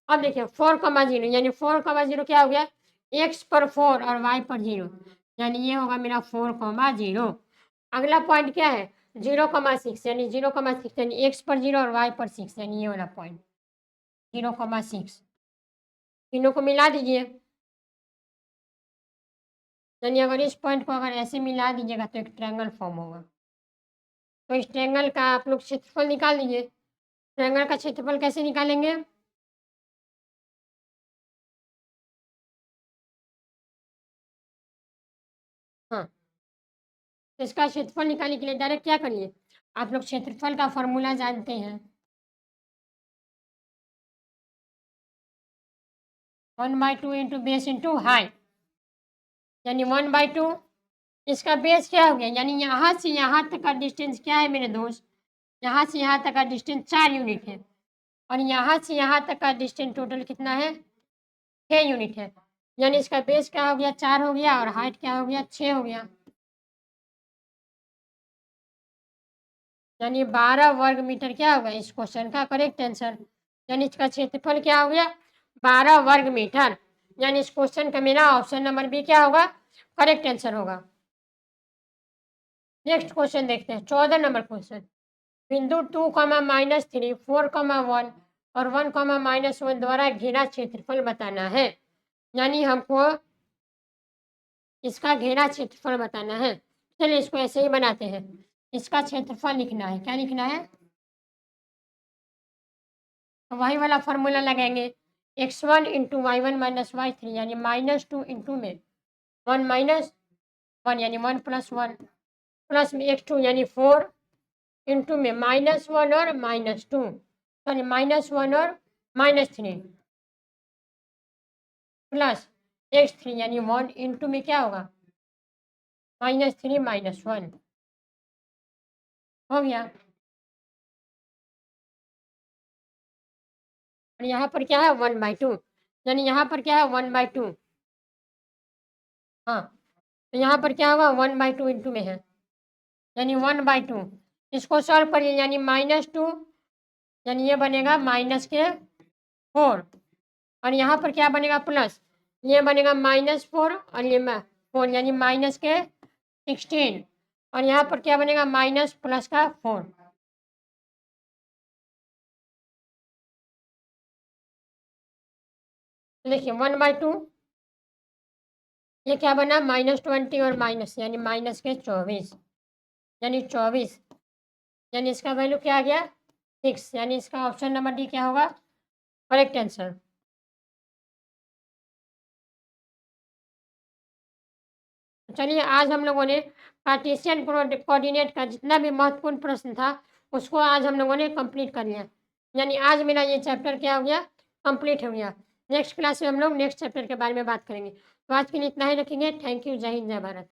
अब देखिए 4,0 यानी 4,0 क्या हो गया x पर 4 और y पर 0, यानी ये होगा मेरा 4,0। अगला पॉइंट क्या है 0,6, यानी 0,6 यानी x पर 0 और y पर 6, यानी ये वाला पॉइंट 0,6, तीनों को मिला दीजिए। यानी अगर इस पॉइंट को अगर ऐसे मिला दीजिएगा तो एक ट्रायंगल फॉर्म होगा। तो इस ट्रायंगल का आप लोग क्षेत्रफल निकाल लीजिए। ट्रायंगल का क्षेत्रफल कैसे निकालेंगे, हाँ, तो इसका क्षेत्रफल निकालने के लिए डायरेक्ट क्या करिए, आप लोग क्षेत्रफल का फ़ॉर्मूला जानते हैं। 1/2 इंटू बेस इंटू हाइट, यानी 1/2 इसका बेस क्या हो गया, यानी यहाँ से यहाँ तक का डिस्टेंस क्या है मेरे दोस्त, यहाँ से यहाँ तक का डिस्टेंस 4 यूनिट है और यहाँ से यहाँ तक का डिस्टेंस टोटल कितना है, 6 यूनिट है। यानी इसका बेस क्या हो गया, 4 हो गया और हाइट क्या हो गया, 6 हो गया। यानी 12 वर्ग मीटर क्या होगा इस क्वेश्चन का करेक्ट आंसर। यानी इसका क्षेत्रफल क्या हो गया, 12 वर्ग मीटर। यानी इस क्वेश्चन का मेरा ऑप्शन नंबर बी क्या होगा, करेक्ट आंसर होगा। नेक्स्ट क्वेश्चन देखते हैं, 14 नंबर क्वेश्चन। बिंदु 2, -3, 4, 1 और 1, -1 द्वारा घेरा क्षेत्रफल बताना है। यानी हमको इसका घेरा क्षेत्रफल बताना है। चलिए इसको ऐसे ही बनाते हैं, इसका क्षेत्रफल लिखना है, क्या लिखना है, तो वही वाला फॉर्मूला लगाएंगे, x1 इंटू y1 - y3 यानी -2 इंटू में 1 - 1 यानी 1 + 1 प्लस में x2 यानी 4 इंटू में -1 और -2 सॉरी -1 और -3 प्लस x3 यानी 1 इंटू में क्या होगा, -3 -1 हो गया। और यहाँ पर क्या है 1/2, यानी यहाँ पर क्या है 1/2। हाँ, तो यहाँ पर क्या होगा 1/2 इंटू में है, यानी 1/2। इसको सॉल्व करिए, यानी -2 यानी ये बनेगा -4 और यहाँ पर क्या बनेगा प्लस, ये बनेगा -4 और ये 4 यानी -16 और यहाँ पर क्या बनेगा माइनस प्लस का 4। देखिए 1/2 ये क्या बना -20 और माइनस यानी माइनस के 24 यानी 24 यानी इसका वैल्यू क्या आ गया 6 यानी इसका ऑप्शन नंबर डी क्या होगा करेक्ट आंसर। चलिए आज हम लोगों ने कार्टेशियन कोऑर्डिनेट का जितना भी महत्वपूर्ण प्रश्न था उसको आज हम लोगों ने कंप्लीट कर लिया, यानी आज मेरा ये चैप्टर क्या हो गया कंप्लीट हो गया। नेक्स्ट क्लास में हम लोग नेक्स्ट चैप्टर के बारे में बात करेंगे, तो आज के लिए इतना ही रखेंगे। थैंक यू, जय हिंद, जय भारत।